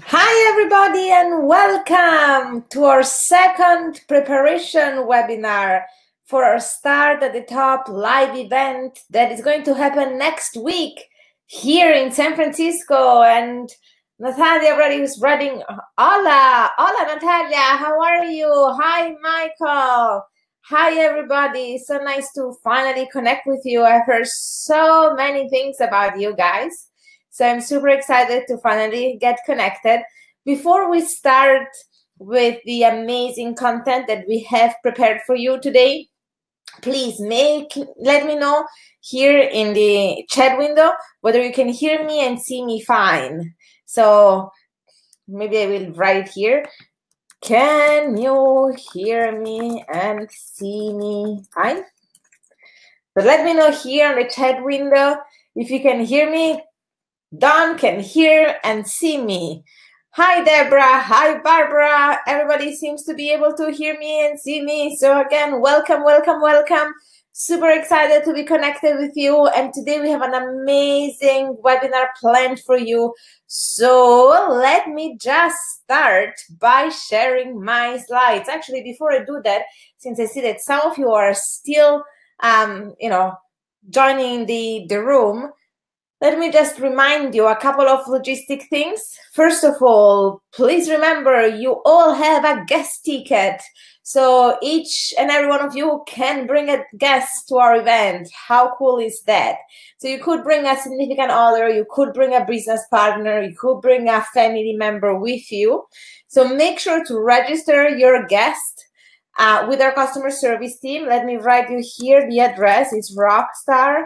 Hi everybody and welcome to our second preparation webinar for our Start at the Top live event that is going to happen next week here in San Francisco. And Natalia already is writing, hola Natalia, how are you? Hi Michael. Hi everybody, so nice to finally connect with you. I've heard so many things about you guys. So I'm super excited to finally get connected. Before we start with the amazing content that we have prepared for you today, please let me know here in the chat window whether you can hear me and see me fine. So maybe I will write here. Can you hear me and see me fine? So let me know here on the chat window if you can hear me. Don can hear and see me. Hi, Deborah. Hi, Barbara. Everybody seems to be able to hear me and see me. So again, welcome, welcome, welcome. Super excited to be connected with you. And today we have an amazing webinar planned for you. So let me just start by sharing my slides. Actually, before I do that, since I see that some of you are still, joining the room, let me just remind you a couple of logistic things. First of all, please remember you all have a guest ticket. So each and every one of you can bring a guest to our event. How cool is that? So you could bring a significant other, you could bring a business partner, you could bring a family member with you. So make sure to register your guest with our customer service team. Let me write you here the address. It's Rockstar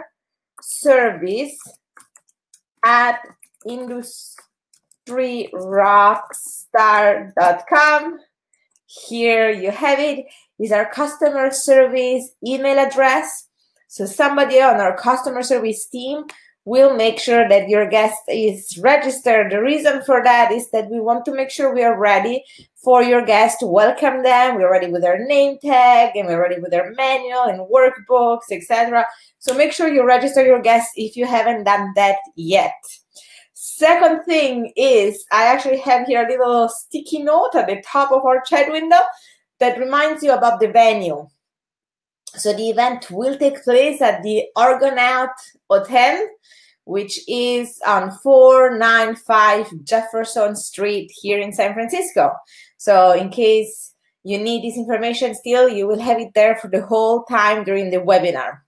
Service at industryrockstar.com. Here you have it. Is our customer service email address. So somebody on our customer service team will make sure that your guest is registered. The reason for that is that we want to make sure we are ready for your guest to welcome them. We're ready with their name tag and we're ready with their manual and workbooks, etc. So make sure you register your guests if you haven't done that yet. Second thing is I actually have here a little sticky note at the top of our chat window that reminds you about the venue. So the event will take place at the Argonaut Hotel, which is on 495 Jefferson Street here in San Francisco. So in case you need this information still, you will have it there for the whole time during the webinar.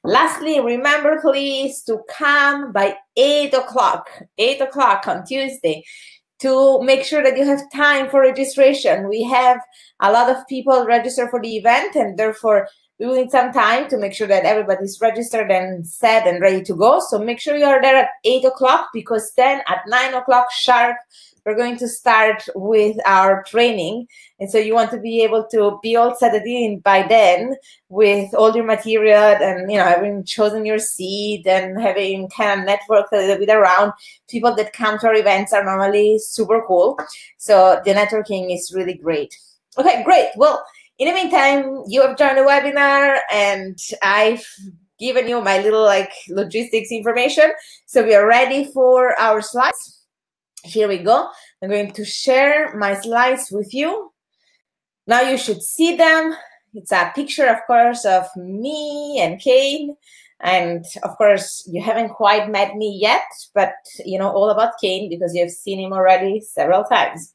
Lastly, remember please to come by 8 o'clock on Tuesday to make sure that you have time for registration. We have a lot of people register for the event and therefore we will need some time to make sure that everybody's registered and set and ready to go. So make sure you are there at 8 o'clock because then at 9 o'clock sharp, we're going to start with our training. And so you want to be able to be all set in by then with all your material and, having chosen your seat and having kind of networked a little bit around. People that come to our events are normally super cool. So the networking is really great. Okay, great. Well, in the meantime, you have joined the webinar and I've given you my little logistics information. So we are ready for our slides. Here we go. I'm going to share my slides with you. Now you should see them. It's a picture, of course, of me and Kane. And of course, you haven't quite met me yet, but you know all about Kane because you've seen him already several times.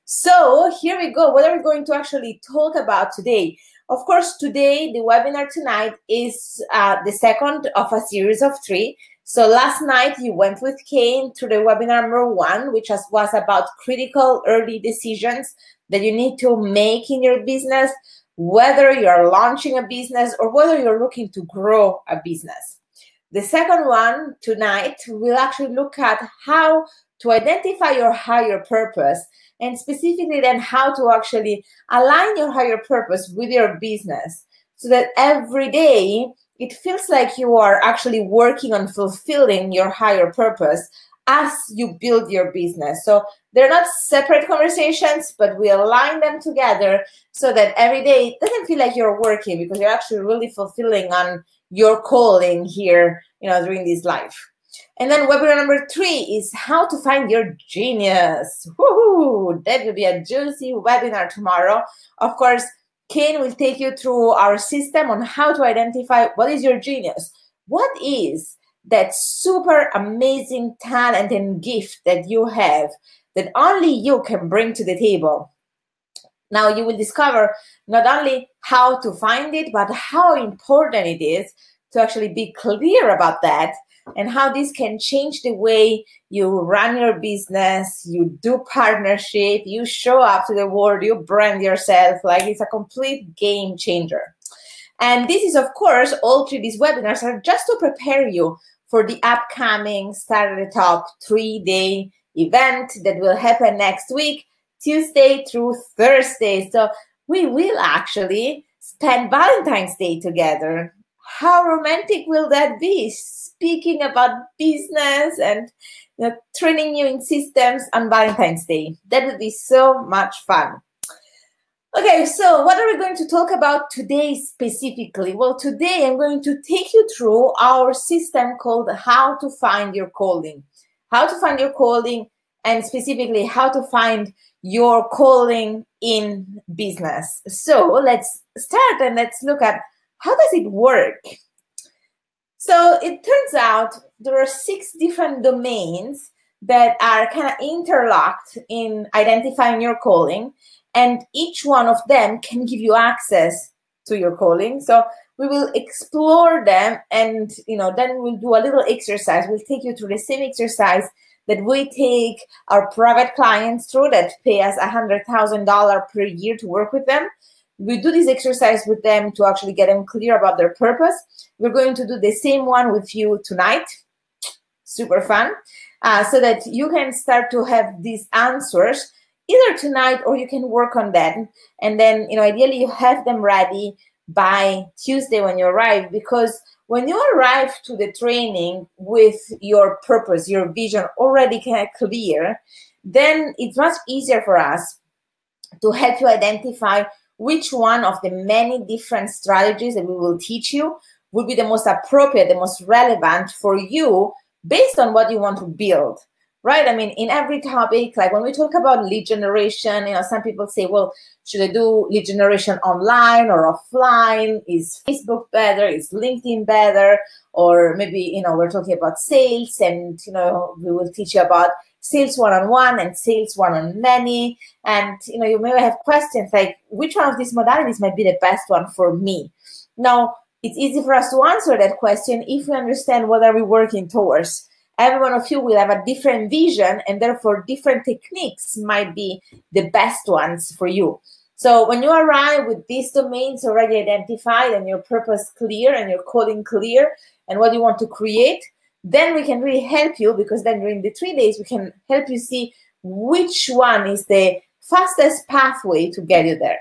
So here we go. What are we going to actually talk about today? Of course, today, the webinar tonight is the second of a series of 3. So last night, you went with Kane to the webinar number 1, which was about critical early decisions that you need to make in your business, whether you're launching a business or whether you're looking to grow a business. The second one tonight, we'll actually look at how to identify your higher purpose and specifically then how to actually align your higher purpose with your business so that every day it feels like you are actually working on fulfilling your higher purpose as you build your business. So they're not separate conversations, but we align them together so that every day it doesn't feel like you're working because you're actually really fulfilling on your calling here, during this life. And then webinar number 3 is how to find your genius. Woohoo! That will be a juicy webinar tomorrow. Of course, Ken will take you through our system on how to identify what is your genius. What is that super amazing talent and gift that you have that only you can bring to the table? Now you will discover not only how to find it, but how important it is to actually be clear about that, and how this can change the way you run your business, you do partnership, you show up to the world, you brand yourself. Like, it's a complete game changer. And this is, of course, all 3 these webinars are just to prepare you for the upcoming Start at the Top 3-day event that will happen next week, Tuesday through Thursday. So we will actually spend Valentine's Day together. How romantic will that be? Speaking about business and training you in systems on Valentine's Day. That would be so much fun. Okay, so what are we going to talk about today specifically? Well, today I'm going to take you through our system called How to Find Your Calling. How to find your calling, and specifically how to find your calling in business. So let's start and let's look at how does it work. So it turns out there are 6 different domains that are kind of interlocked in identifying your calling, and each one of them can give you access to your calling. So we will explore them, and then we'll do a little exercise. We'll take you through the same exercise that we take our private clients through that pay us $100,000 per year to work with them. We do this exercise with them to actually get them clear about their purpose. We're going to do the same one with you tonight. Super fun. So that you can start to have these answers either tonight, or you can work on that. And then, ideally you have them ready by Tuesday when you arrive, because when you arrive to the training with your purpose, your vision already kind of clear, then it's much easier for us to help you identify which one of the many different strategies that we will teach you will be the most appropriate, the most relevant for you based on what you want to build, right? I mean, in every topic, like when we talk about lead generation, some people say, well, should I do lead generation online or offline? Is Facebook better? Is LinkedIn better? Or maybe, we're talking about sales, and, we will teach you about sales one-on-one and sales one-on-many. And, you may have questions like, which one of these modalities might be the best one for me? Now, it's easy for us to answer that question if we understand what are we working towards. Every one of you will have a different vision, and therefore different techniques might be the best ones for you. So when you arrive with these domains already identified and your purpose clear and your calling clear and what you want to create, then we can really help you, because then during the 3 days, we can help you see which one is the fastest pathway to get you there.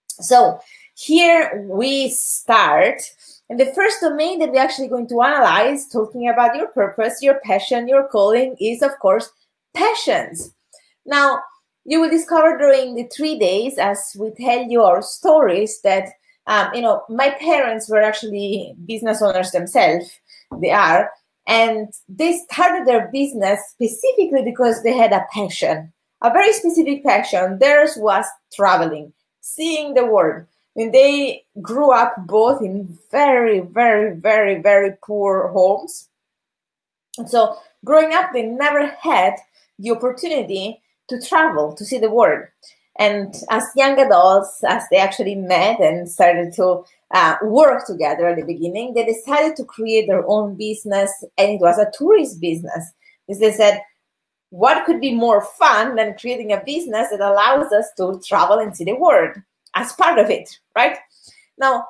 So here we start. And the first domain that we're actually going to analyze, talking about your purpose, your passion, your calling, is, of course, passions. Now, you will discover during the 3 days, as we tell you our stories, that, my parents were actually business owners themselves. They are. And they started their business specifically because they had a passion, a very specific passion. Theirs was traveling, seeing the world. And they grew up both in very, very, very, very poor homes. And so growing up, they never had the opportunity to travel, to see the world. And as young adults, as they actually met and started to work together at the beginning, they decided to create their own business, and it was a tourist business. Because they said, what could be more fun than creating a business that allows us to travel and see the world as part of it, right? Now,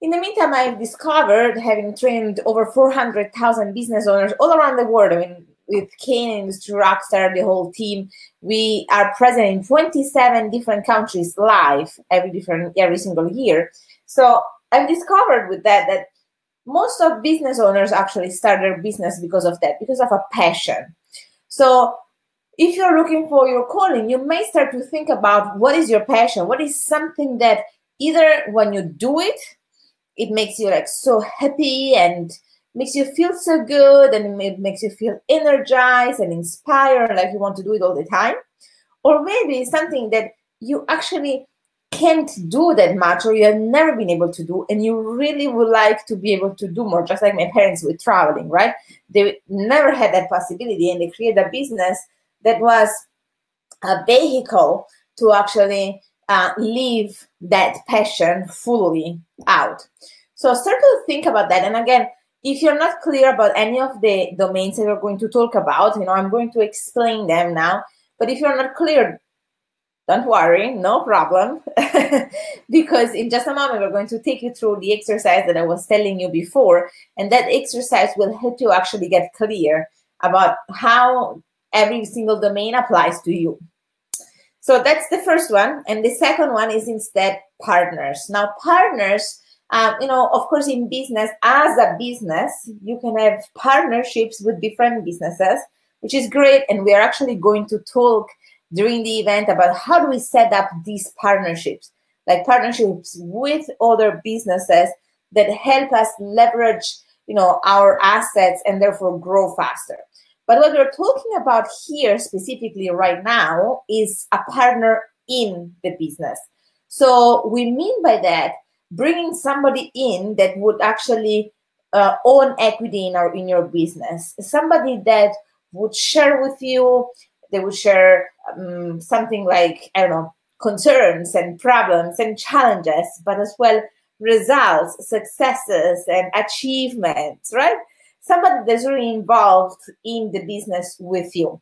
in the meantime, I've discovered, having trained over 400,000 business owners all around the world, I mean, with Ken and Industry Rockstar, the whole team, we are present in 27 different countries live every single year. So I've discovered with that most of business owners actually start their business because of that, because of a passion. So if you're looking for your calling, you may start to think about what is your passion? What is something that either when you do it, it makes you like so happy and makes you feel so good, and it makes you feel energized and inspired, like you want to do it all the time. Or maybe it's something that you actually can't do that much, or you have never been able to do, and you really would like to be able to do more, just like my parents with traveling, right? They never had that possibility, and they created a business that was a vehicle to actually live that passion fully out. So start to think about that. And again, if you're not clear about any of the domains that we're going to talk about, I'm going to explain them now. But if you're not clear, don't worry, no problem. Because in just a moment, we're going to take you through the exercise that I was telling you before. And that exercise will help you actually get clear about how every single domain applies to you. So that's the first one. And the second one is instead partners. Now, partners, of course, in business, as a business, you can have partnerships with different businesses, which is great. And we are actually going to talk during the event about how do we set up these partnerships, like partnerships with other businesses that help us leverage, our assets and therefore grow faster. But what we're talking about here specifically right now is a partner in the business. So we mean by that bringing somebody in that would actually own equity in your business, somebody that would share with you. They would share something like, concerns and problems and challenges, but as well results, successes, and achievements, right? Somebody that's really involved in the business with you.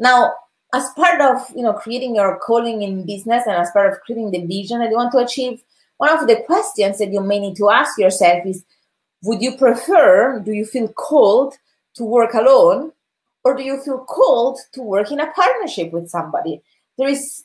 Now, as part of creating your calling in business, and as part of creating the vision that you want to achieve, one of the questions that you may need to ask yourself is, do you feel called to work alone, or do you feel called to work in a partnership with somebody? There is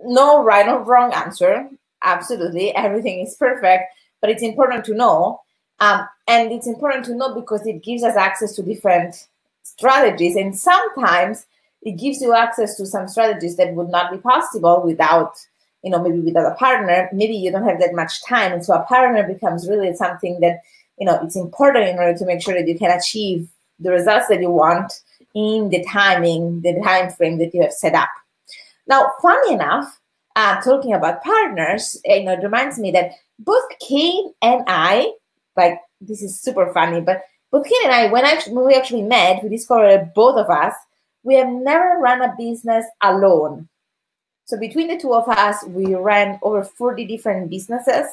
no right or wrong answer. Absolutely, everything is perfect, but it's important to know. And it's important to know because it gives us access to different strategies. And sometimes it gives you access to some strategies that would not be possible without, maybe without a partner. Maybe you don't have that much time. And so a partner becomes really something that, it's important in order to make sure that you can achieve the results that you want in the time frame that you have set up. Now, funny enough, talking about partners, it reminds me that both Kane and I, like, this is super funny, but both Kane and I, when we actually met, we discovered that both of us, we have never run a business alone. So between the two of us, we ran over 40 different businesses,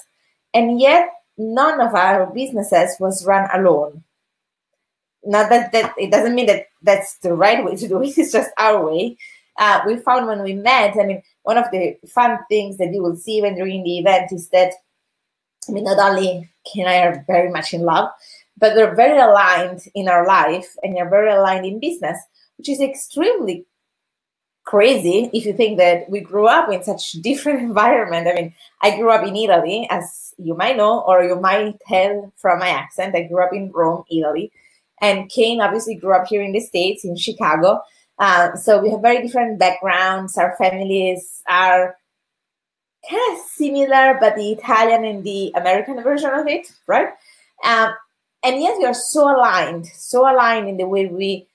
and yet none of our businesses was run alone. Not that it doesn't mean that that's the right way to do it, it's just our way. We found when we met, one of the fun things that you will see when during the event is that, not only Ken and I are very much in love, but we're very aligned in our life, and you're very aligned in business, which is extremely crazy if you think that we grew up in such different environment. I grew up in Italy, as you might know, or you might tell from my accent. I grew up in Rome, Italy. And Kane obviously grew up here in the States, in Chicago. So we have very different backgrounds. Our families are kind of similar, but the Italian and the American version of it, right? And yet we are so aligned in the way we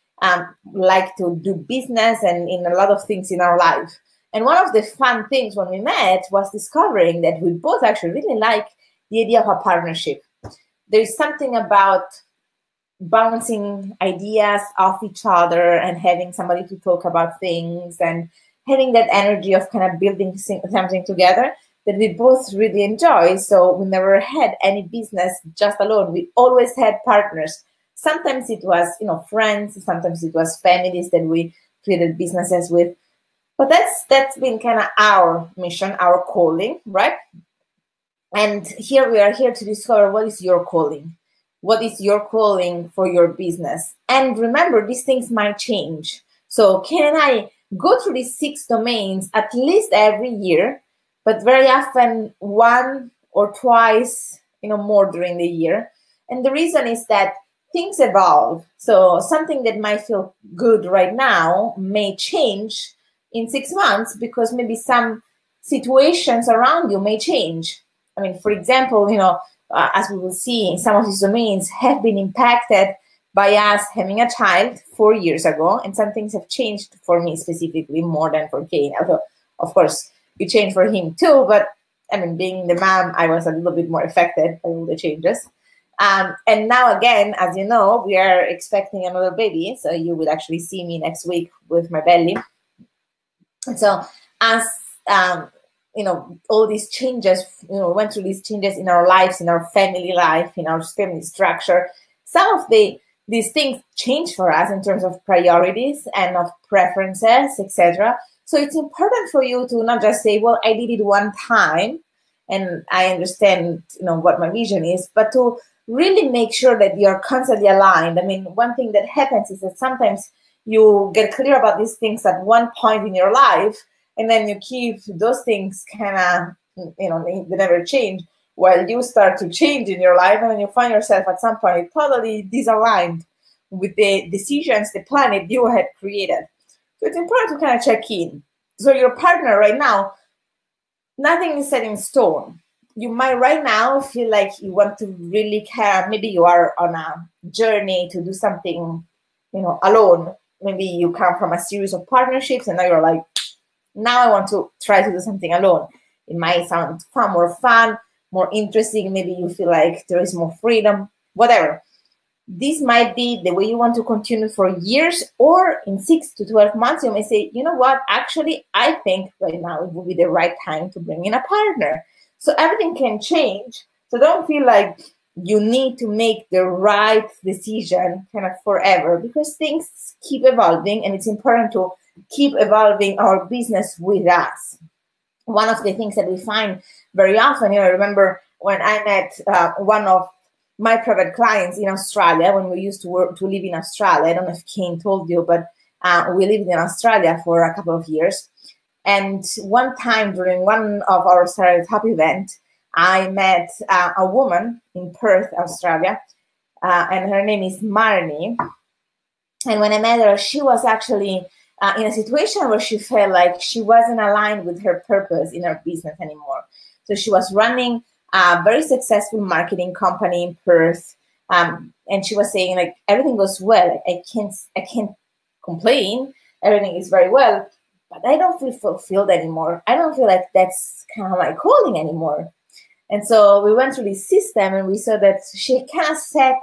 like to do business and in a lot of things in our life. And one of the fun things when we met was discovering that we both actually really like the idea of a partnership. There's something about bouncing ideas off each other and having somebody to talk about things and having that energy of kind of building something together that we both really enjoy. So we never had any business just alone. We always had partners. Sometimes it was, friends. Sometimes it was families that we created businesses with. But that's been kind of our mission, our calling, right? And here we are here to discover what is your calling. What is your calling for your business? And remember, these things might change. So can I go through these 6 domains at least every year, but very often one or twice, more during the year. And the reason is that things evolve. So something that might feel good right now may change in 6 months because maybe some situations around you may change. For example, as we will see in some of these domains, have been impacted by us having a child 4 years ago, and some things have changed for me specifically more than for Kane. Although, of course, it changed for him too, but I mean, being the mom, I was a little bit more affected by all the changes. And now again, as you know, we are expecting another baby, so you will actually see me next week with my belly. And so as all these changes, went through these changes in our lives, in our family life, in our family structure, some of these things change for us in terms of priorities and of preferences, etc. So it's important for you to not just say, well, I did it one time and I understand, what my vision is, but to really make sure that you're constantly aligned. I mean, one thing that happens is that sometimes you get clear about these things at one point in your life, and then you keep those things kind of, they never change, while you start to change in your life, and then you find yourself at some point totally disaligned with the decisions, the planet you had created. So it's important to kind of check in. So your partner right now, nothing is set in stone. You might right now feel like you want to really care. Maybe you are on a journey to do something, alone. Maybe you come from a series of partnerships and now you're like, now I want to try to do something alone. It might sound far more fun, more interesting. Maybe you feel like there is more freedom, whatever. This might be the way you want to continue for years, or in 6 to 12 months, you may say, you know what, actually, I think right now it will be the right time to bring in a partner. So everything can change. So don't feel like you need to make the right decision kind of forever, because things keep evolving, and it's important to keep evolving our business with us. One of the things that we find very often, I remember when I met one of my private clients in Australia, when we used to live in Australia. I don't know if Kane told you, but we lived in Australia for a couple of years. And one time during one of our startup events, I met a woman in Perth, Australia, and her name is Marnie. And when I met her, she was actually in a situation where she felt like she wasn't aligned with her purpose in her business anymore. So she was running a very successful marketing company in Perth, and she was saying, like, everything goes well. I can't complain. Everything is very well, but I don't feel fulfilled anymore. I don't feel like that's kind of my calling anymore. And so we went through this system, and we saw that she kind of set,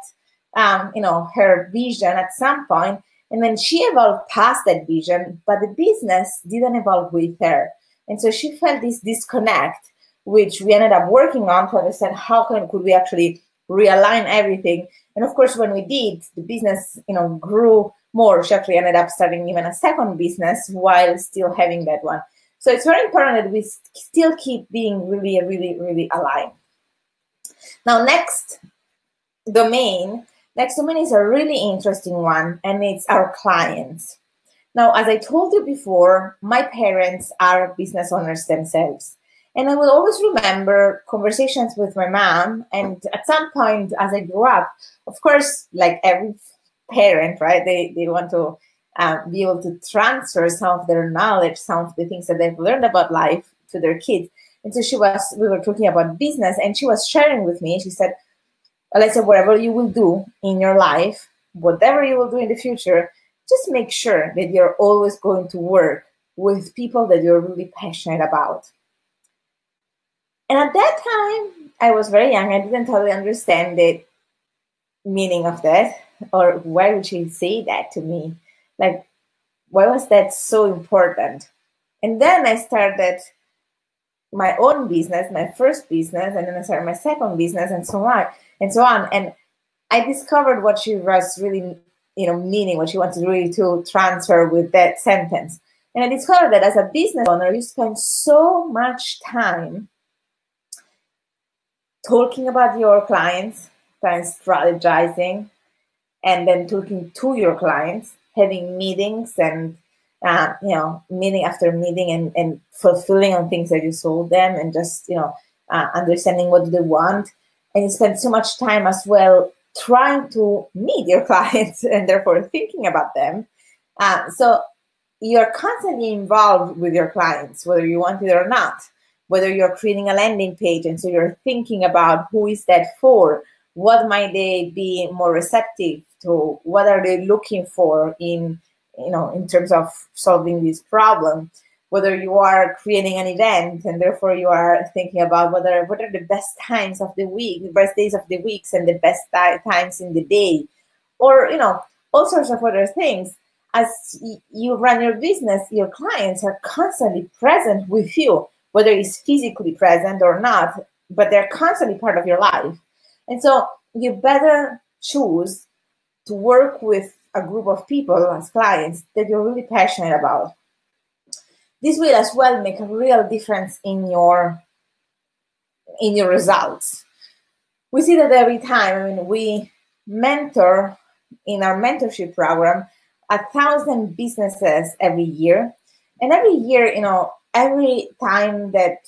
her vision at some point, and then she evolved past that vision, but the business didn't evolve with her. And so she felt this disconnect, which we ended up working on to understand how could we actually realign everything. And of course, when we did, the business, grew more. She actually ended up starting even a second business while still having that one. So it's very important that we still keep being really, really, really aligned. Now, next domain is a really interesting one, and it's our clients. Now, as I told you before, my parents are business owners themselves. And I will always remember conversations with my mom. And at some point, as I grew up, of course, like every parent, right, they want to be able to transfer some of their knowledge, some of the things that they've learned about life to their kids. And so we were talking about business, and she was sharing with me. She said, well, I said, whatever you will do in your life, whatever you will do in the future, just make sure that you're always going to work with people that you're really passionate about. And at that time, I was very young. I didn't totally understand the meaning of that, or why would she say that to me? Like, why was that so important? And then I started my own business, my first business, and then I started my second business, and so on and so on. And I discovered what she was really, meaning, what she wanted really to transfer with that sentence. And I discovered that as a business owner, you spend so much time talking about your clients, strategizing, and then talking to your clients, having meetings and, meeting after meeting and fulfilling on things that you sold them, and just, understanding what they want. And you spend so much time as well trying to meet your clients and therefore thinking about them. So you're constantly involved with your clients, whether you want it or not. whether you're creating a landing page and so you're thinking about who is that for, what might they be more receptive to, what are they looking for in terms of solving this problem, whether you are creating an event and therefore you are thinking about what are the best times of the week, the best days of the weeks and the best times in the day, or all sorts of other things. As you run your business, your clients are constantly present with you, whether it's physically present or not, but they're constantly part of your life. And so you better choose to work with a group of people as clients that you're really passionate about. This will as well make a real difference in your results. We see that every time. I mean, we mentor in our mentorship program 1,000 businesses every year. And every year, every time that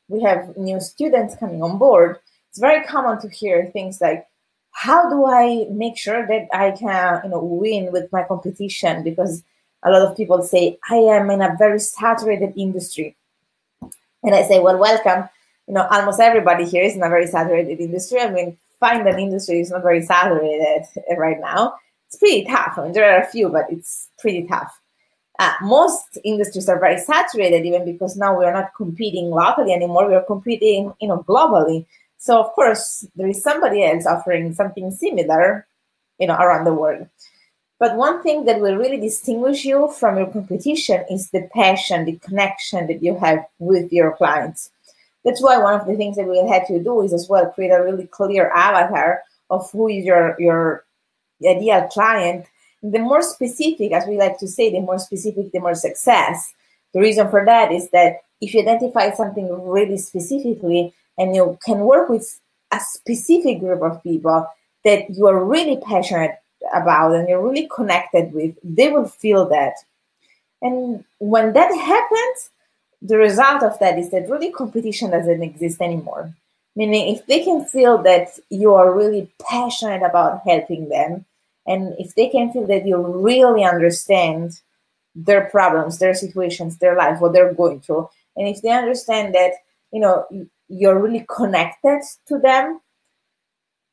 we have new students coming on board, it's very common to hear things like, how do I make sure that I can, win with my competition? Because a lot of people say, I am in a very saturated industry. And I say, well, welcome. Almost everybody here is in a very saturated industry. I mean, find an industry is not very saturated right now. It's pretty tough. I mean, there are a few, but it's pretty tough. Most industries are very saturated, even because now we're not competing locally anymore. We're competing, globally. So of course, there is somebody else offering something similar, around the world. But one thing that will really distinguish you from your competition is the passion, the connection that you have with your clients. That's why one of the things that we'll have to do is as well create a really clear avatar of who is your ideal client. The more specific, as we like to say, the more specific, the more success. The reason for that is that if you identify something really specifically and you can work with a specific group of people that you are really passionate about and you're really connected with, they will feel that. And when that happens, the result of that is that really competition doesn't exist anymore. Meaning, if they can feel that you are really passionate about helping them, and if they can feel that you really understand their problems, their situations, their life, what they're going through, and if they understand that, you're really connected to them,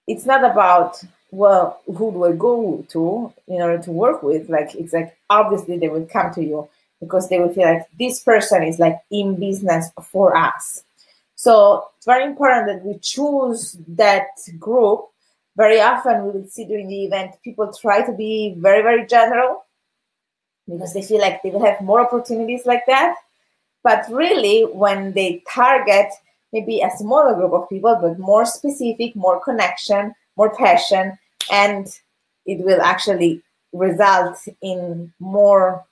it's not about, well, who do I go to in order to work with? Like, it's like, obviously they will come to you because they will feel like this person is like in business for us. So it's very important that we choose that group. Very often we will see during the event, people try to be very, very general because they feel like they will have more opportunities like that. But really, when they target maybe a smaller group of people, but more specific, more connection, more passion, and it will actually result in more,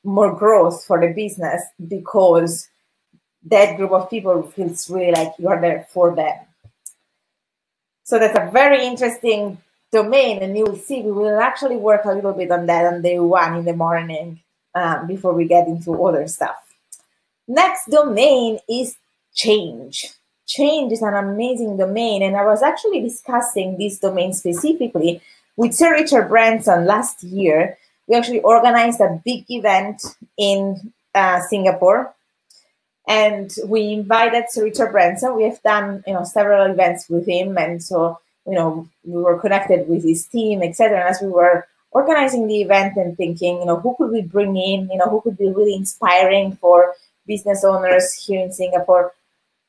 more growth for the business because that group of people feels really like you are there for them. So that's a very interesting domain, and you will see we will actually work a little bit on that on day one in the morning before we get into other stuff. Next domain is change. Change is an amazing domain, and I was actually discussing this domain specifically with Sir Richard Branson last year. We actually organized a big event in Singapore, and we invited Sir Richard Branson. We have done, several events with him, and so, we were connected with his team, etc. And as we were organizing the event and thinking, who could we bring in, who could be really inspiring for business owners here in Singapore,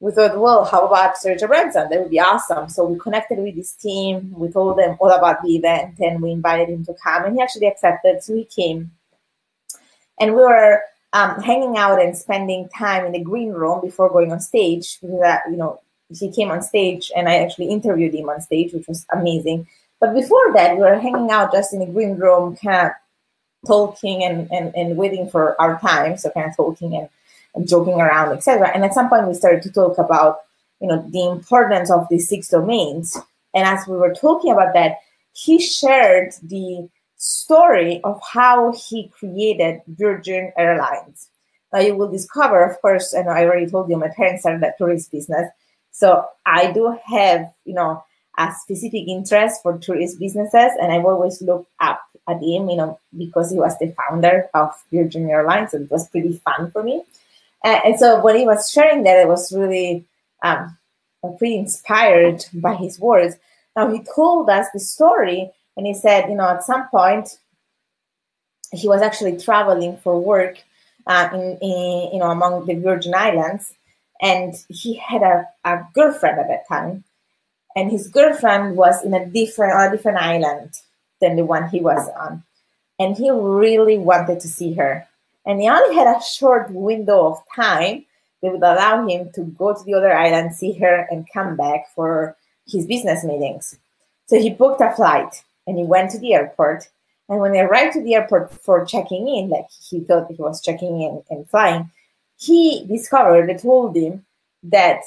we thought, well, how about Sir Richard Branson? That would be awesome. So we connected with his team, we told them all about the event, and we invited him to come, and he actually accepted, so he came. And we were hanging out and spending time in the green room before going on stage, because, he came on stage, and I actually interviewed him on stage, which was amazing. But before that, we were hanging out just in the green room, kind of talking and waiting for our time, so kind of talking and joking around, etc. And at some point, we started to talk about, the importance of these 6 domains. And as we were talking about that, he shared the story of how he created Virgin Airlines. Now you will discover, of course, and I already told you, my parents started a tourist business. So I do have, a specific interest for tourist businesses, and I've always looked up at him, because he was the founder of Virgin Airlines, and it was pretty fun for me. And so when he was sharing that, I was really pretty inspired by his words. Now, he told us the story, and he said, at some point, he was actually traveling for work among the Virgin Islands, and he had a girlfriend at that time, and his girlfriend was on a different island than the one he was on, and he really wanted to see her, and he only had a short window of time that would allow him to go to the other island, see her, and come back for his business meetings. So he booked a flight, and he went to the airport. And when he arrived to the airport for checking in, like he thought he was checking in and flying, he discovered, they told him that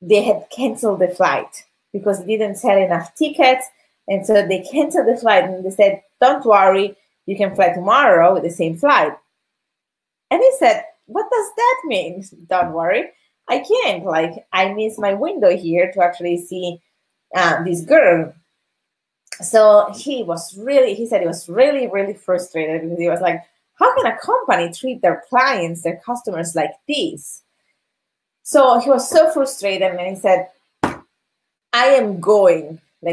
they had canceled the flight because they didn't sell enough tickets. And so they canceled the flight, and they said, don't worry, you can fly tomorrow with the same flight. And he said, what does that mean? Don't worry, I can't. Like, I missed my window here to actually see this girl. So he said he was really, really frustrated, because he was like, how can a company treat their clients, their customers like this? So he was so frustrated, and he said, I am going to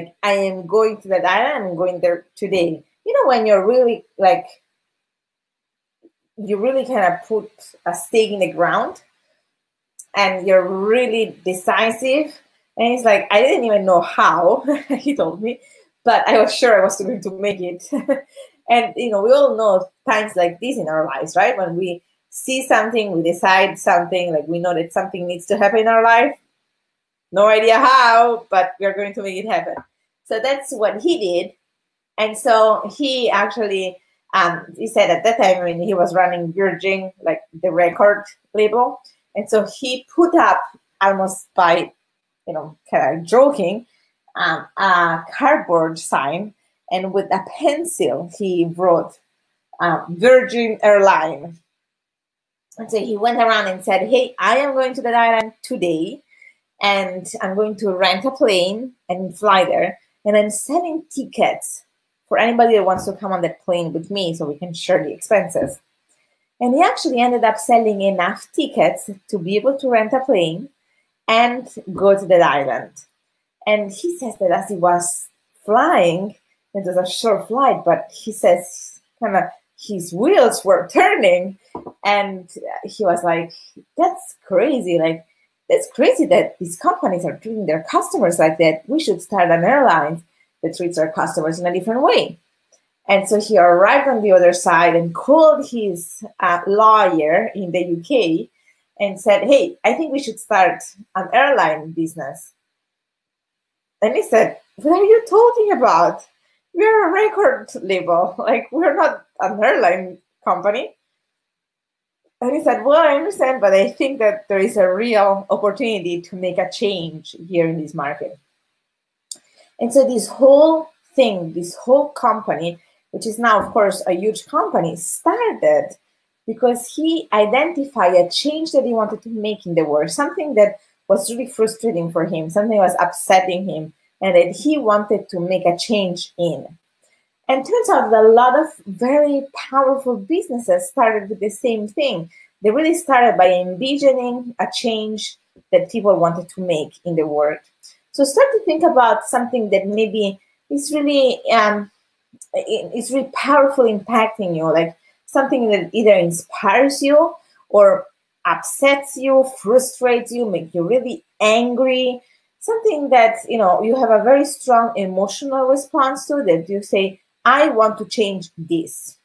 that island. I'm going there today. When you're really like, you really kind of put a stake in the ground and you're really decisive. And he's like, I didn't even know how, he told me, but I was sure I was going to make it. And, we all know times like this in our lives, right? When we see something, we decide something, like we know that something needs to happen in our life. No idea how, but we're going to make it happen. So that's what he did. And so he actually, he said at that time when he was running Virgin, like the record label. And so he put up, almost by, kind of joking, a cardboard sign, and with a pencil, he wrote Virgin Airline. And so he went around and said, hey, I am going to that island today, and I'm going to rent a plane and fly there, and I'm selling tickets for anybody that wants to come on that plane with me so we can share the expenses. And he actually ended up selling enough tickets to be able to rent a plane and go to that island. And he says that as he was flying, it was a short flight, but he says kind of his wheels were turning, and he was like, that's crazy. Like, that's crazy that these companies are treating their customers like that. We should start an airline that treats our customers in a different way. And so he arrived on the other side and called his lawyer in the UK and said, hey, I think we should start an airline business. And he said, what are you talking about? We're a record label. Like, we're not an airline company. And he said, well, I understand, but I think that there is a real opportunity to make a change here in this market. And so this whole thing, this whole company, which is now, of course, a huge company, started because he identified a change that he wanted to make in the world, something that was really frustrating for him, something that was upsetting him, and that he wanted to make a change in. And it turns out that a lot of very powerful businesses started with the same thing. They really started by envisioning a change that people wanted to make in the world. So start to think about something that maybe is really powerful, impacting you, like something that either inspires you or upsets you, frustrates you, makes you really angry, something that, you have a very strong emotional response to, that you say, I want to change this.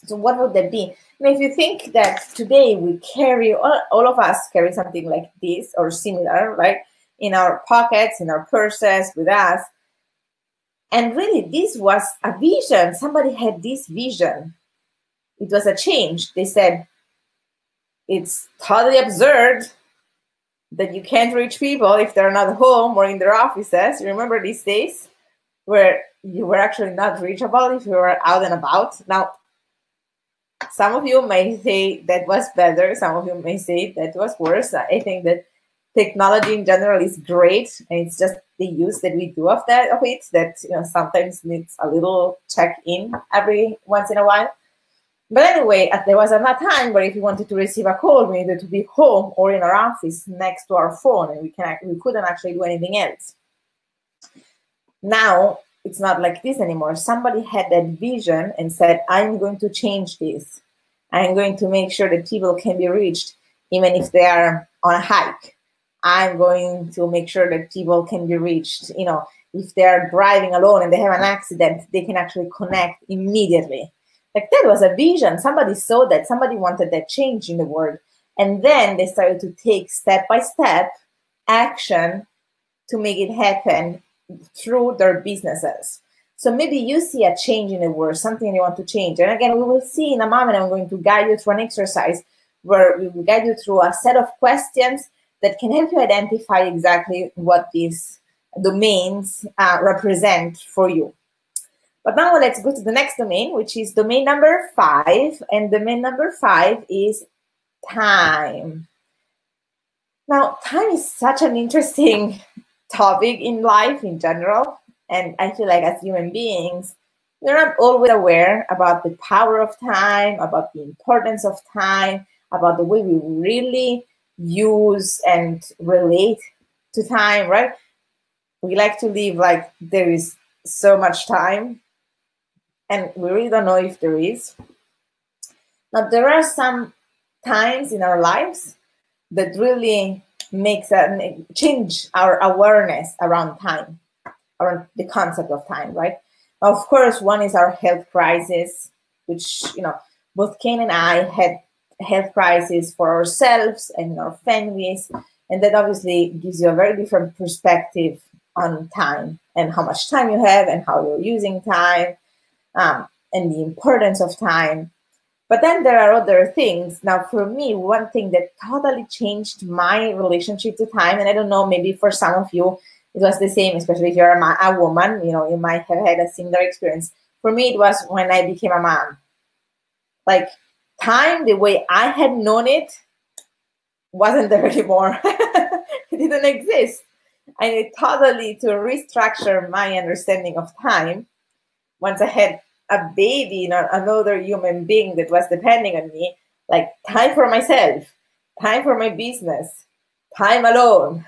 So what would that be? And if you think that today we carry, all of us carry something like this or similar, right, in our pockets, in our purses, with us. And really, this was a vision. Somebody had this vision. It was a change. They said, it's totally absurd that you can't reach people if they're not home or in their offices. You remember these days where you were actually not reachable if you were out and about? Now, some of you may say that was better. Some of you may say that was worse. I think that technology in general is great, and it's just the use that we do of it that sometimes needs a little check in every once in a while. But anyway, there was a time where if we wanted to receive a call, we needed to be home or in our office next to our phone, and we couldn't actually do anything else. Now, it's not like this anymore. Somebody had that vision and said, I'm going to change this. I'm going to make sure that people can be reached even if they are on a hike. I'm going to make sure that people can be reached, if they're driving alone and they have an accident, they can actually connect immediately. Like, that was a vision. Somebody saw that. Somebody wanted that change in the world. And then they started to take step-by-step action to make it happen through their businesses. So maybe you see a change in the world, something you want to change. And again, we will see in a moment, I'm going to guide you through an exercise where we will guide you through a set of questions that can help you identify exactly what these domains represent for you. But now let's go to the next domain, which is domain number 5. And domain number 5 is time. Now, time is such an interesting topic in life in general. And I feel like as human beings, we're not always aware about the power of time, about the importance of time, about the way we really use and relate to time, right? We like to live like there is so much time, and we really don't know if there is. Now, there are some times in our lives that really change our awareness around time, around the concept of time, right? Now, of course, one is our health crisis, which, both Kane and I had health crisis for ourselves and our families, and that obviously gives you a very different perspective on time and how much time you have and how you're using time, and the importance of time. But then there are other things. Now, for me, one thing that totally changed my relationship to time, and I don't know, maybe for some of you, it was the same, especially if you're a woman, you might have had a similar experience. For me, it was when I became a mom. Like, time, the way I had known it, wasn't there anymore. It didn't exist. I needed totally to restructure my understanding of time once I had a baby, another human being that was depending on me, like time for myself, time for my business, time alone,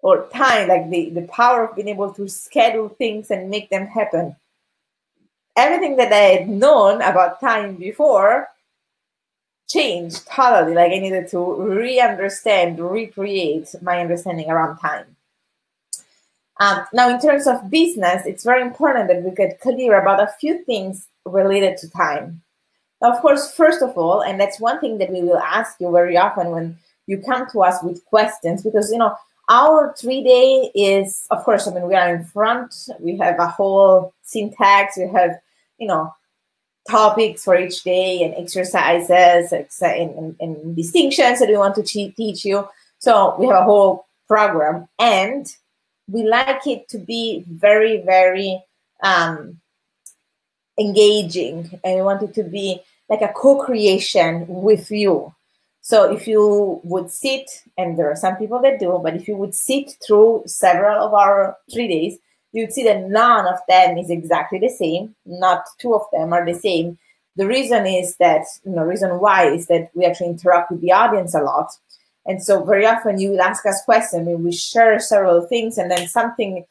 or time, like the power of being able to schedule things and make them happen. Everything that I had known about time before changed totally. Like, I needed to re-understand, recreate my understanding around time. Now, in terms of business, it's very important that we get clear about a few things related to time. Now, of course, first of all, and that's one thing that we will ask you very often when you come to us with questions, because, our 3-day is, of course, we are in front, we have a whole syntax, we have, topics for each day and exercises and distinctions that we want to teach you. So we have a whole program, and we like it to be very, very engaging, and we want it to be like a co-creation with you. So if you would sit, and there are some people that do, but if you would sit through several of our 3 days, you'd see that none of them is exactly the same. Not 2 of them are the same. The reason is that, reason why is that we actually interact with the audience a lot. And so very often you will ask us questions, we share several things, and then something,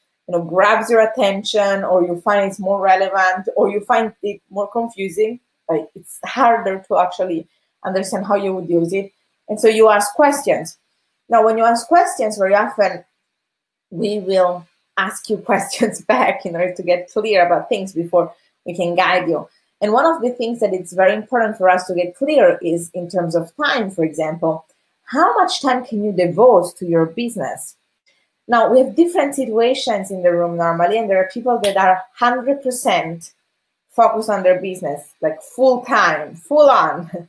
grabs your attention, or you find it's more relevant, or you find it more confusing. Like, it's harder to actually understand how you would use it. And so you ask questions. Now, when you ask questions, very often we will ask you questions back in order to get clear about things before we can guide you. And one of the things that it's very important for us to get clear is in terms of time, for example, how much time can you devote to your business? Now, we have different situations in the room normally, and there are people that are 100% focused on their business, like full time, full on.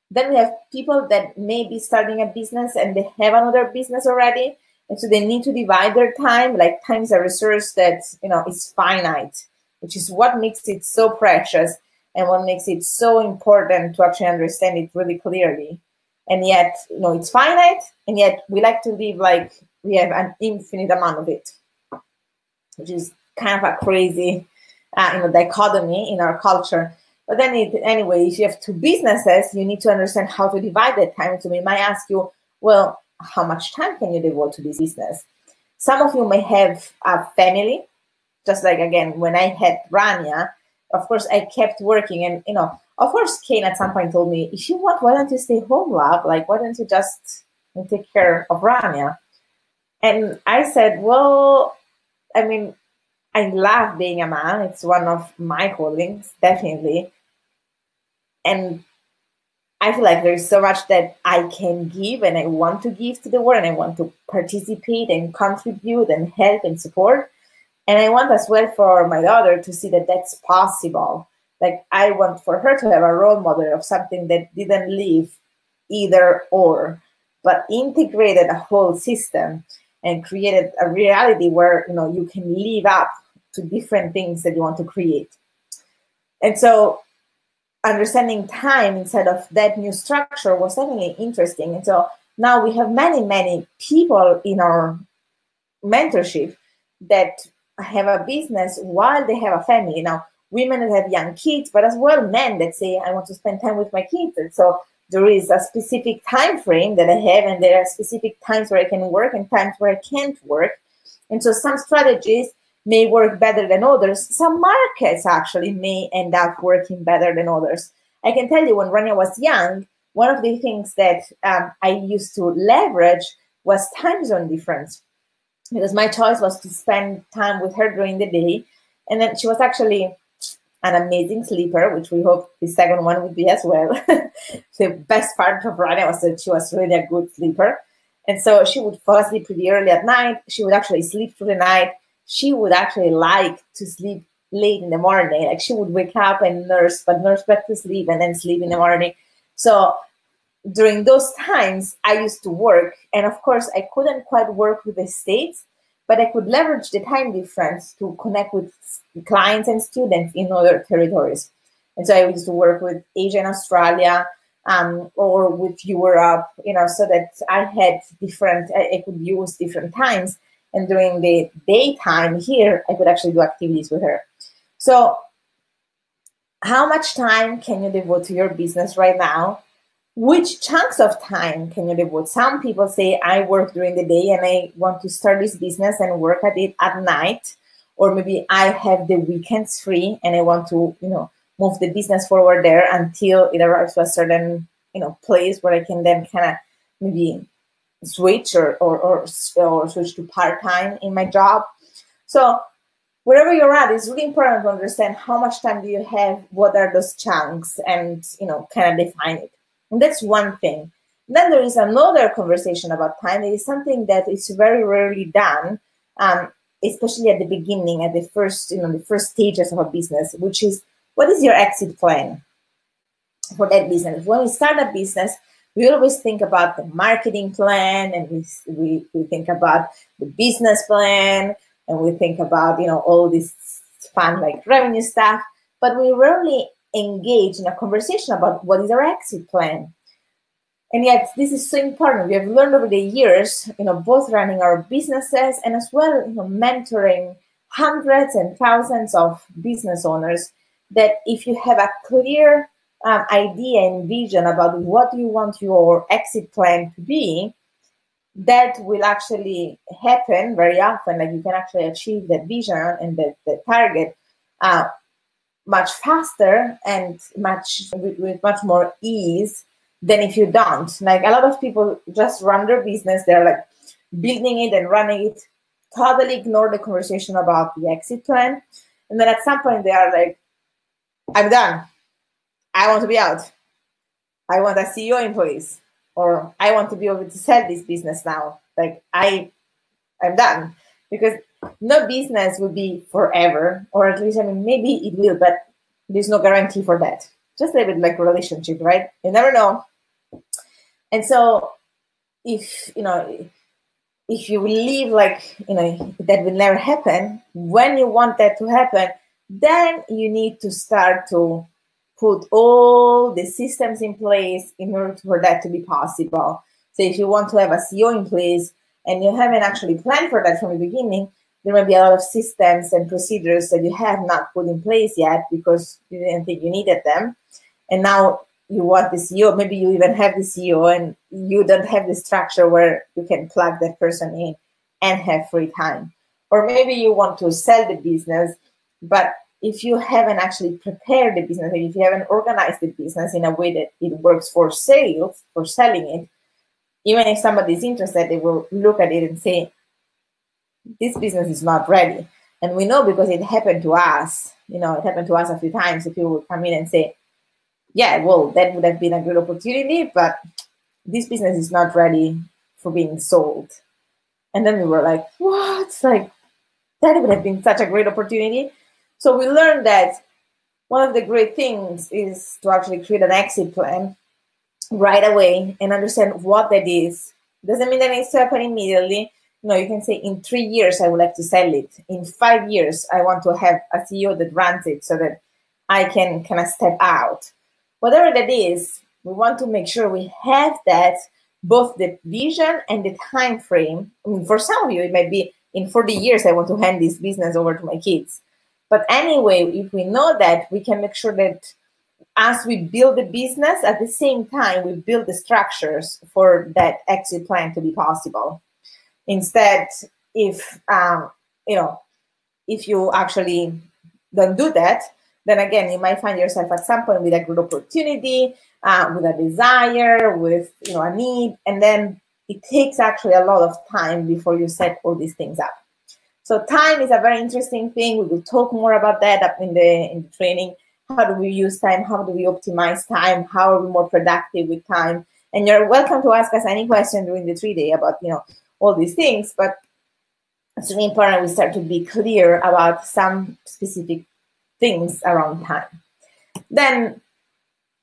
Then we have people that may be starting a business and they have another business already, and so they need to divide their time. Like, time is a resource that, is finite, which is what makes it so precious and what makes it so important to actually understand it really clearly. And yet, it's finite, and yet we like to live like we have an infinite amount of it, which is kind of a crazy, dichotomy in our culture. But then anyway, if you have two businesses, you need to understand how to divide that time. So we might ask you, well, how much time can you devote to this business? Some of you may have a family, just like, again, when I had Rania, of course, I kept working. And, of course, Kane at some point told me, if you want, why don't you stay home, love? Like, why don't you just take care of Rania? And I said, well, I mean, I love being a mom. It's one of my callings, definitely. And I feel like there's so much that I can give and I want to give to the world, and I want to participate and contribute and help and support. And I want as well for my daughter to see that that's possible. Like, I want for her to have a role model of something that didn't live either or, but integrated a whole system and created a reality where, you can live up to different things that you want to create. And so understanding time inside of that new structure was definitely interesting. And so now we have many, many people in our mentorship that have a business while they have a family. Now, women that have young kids, but as well men that say, I want to spend time with my kids. And so there is a specific time frame that I have, and there are specific times where I can work and times where I can't work. And so some strategies may work better than others. Some markets actually may end up working better than others. I can tell you, when Rania was young, one of the things that I used to leverage was time zone difference, because my choice was to spend time with her during the day. And then she was actually an amazing sleeper, which we hope the second one would be as well. The best part of Rania was that she was really a good sleeper. And so she would fall asleep pretty early at night. She would actually sleep through the night. She would actually like to sleep late in the morning. Like, she would wake up and nurse back to sleep and then sleep in the morning. So during those times, I used to work. And of course, I couldn't quite work with the States, but I could leverage the time difference to connect with clients and students in other territories. And so I used to work with Asia and Australia, or with Europe, so that I had I could use different times. And during the daytime here, I could actually do activities with her. So how much time can you devote to your business right now? Which chunks of time can you devote? Some people say, I work during the day and I want to start this business and work at it at night. Or maybe I have the weekends free and I want to, move the business forward there until it arrives to a certain, place where I can then kind of maybe switch or switch to part-time in my job. So wherever you're at, it's really important to understand how much time do you have, what are those chunks, and kind of define it. And that's one thing. Then there is another conversation about time. It is something that is very rarely done, especially at the beginning, at the first, the first stages of a business, which is, what is your exit plan for that business? When we start a business, we always think about the marketing plan, and we think about the business plan, and we think about, all this fun like revenue stuff, but we rarely engage in a conversation about what is our exit plan. And yet this is so important. We have learned over the years, both running our businesses and as well, mentoring hundreds and thousands of business owners, that if you have a clear idea and vision about what you want your exit plan to be, that will actually happen very often. Like, you can actually achieve that vision and the target much faster and with much more ease than if you don't. Like, a lot of people just run their business, they're like building it and running it, totally ignore the conversation about the exit plan. And then at some point they are like, I'm done. I want to be out. I want a CEO in place, or I want to be able to sell this business now. Like, I'm done. Because no business will be forever, or at least, maybe it will, but there's no guarantee for that. Just a bit like a relationship, right? You never know. And so if you believe like, that will never happen, when you want that to happen, then you need to start to put all the systems in place in order for that to be possible. So if you want to have a CEO in place and you haven't actually planned for that from the beginning, there might be a lot of systems and procedures that you have not put in place yet because you didn't think you needed them. And now you want the CEO, maybe you even have the CEO and you don't have the structure where you can plug that person in and have free time. Or maybe you want to sell the business, but if you haven't actually prepared the business, if you haven't organized the business in a way that it works for sales, for selling it, even if somebody is interested, they will look at it and say, this business is not ready. And we know because it happened to us, it happened to us a few times. If people would come in and say, yeah, well, that would have been a good opportunity, but this business is not ready for being sold. And then we were like, what? Like, that would have been such a great opportunity. So we learned that one of the great things is to actually create an exit plan right away and understand what that is. Doesn't mean that it needs to happen immediately. You can say in 3 years, I would like to sell it. In 5 years, I want to have a CEO that runs it so that I can kind of step out. Whatever that is, we want to make sure we have that, both the vision and the time frame. I mean, for some of you, it might be in 40 years, I want to hand this business over to my kids. But anyway, if we know that, we can make sure that as we build the business, at the same time, we build the structures for that exit plan to be possible. Instead, if you actually don't do that, then again, you might find yourself at some point with a good opportunity, with a desire, with a need, and then it takes actually a lot of time before you set all these things up. So time is a very interesting thing. We will talk more about that in the training. How do we use time? How do we optimize time? How are we more productive with time? And you're welcome to ask us any question during the 3-day about all these things. But it's really important we start to be clear about some specific things around time. Then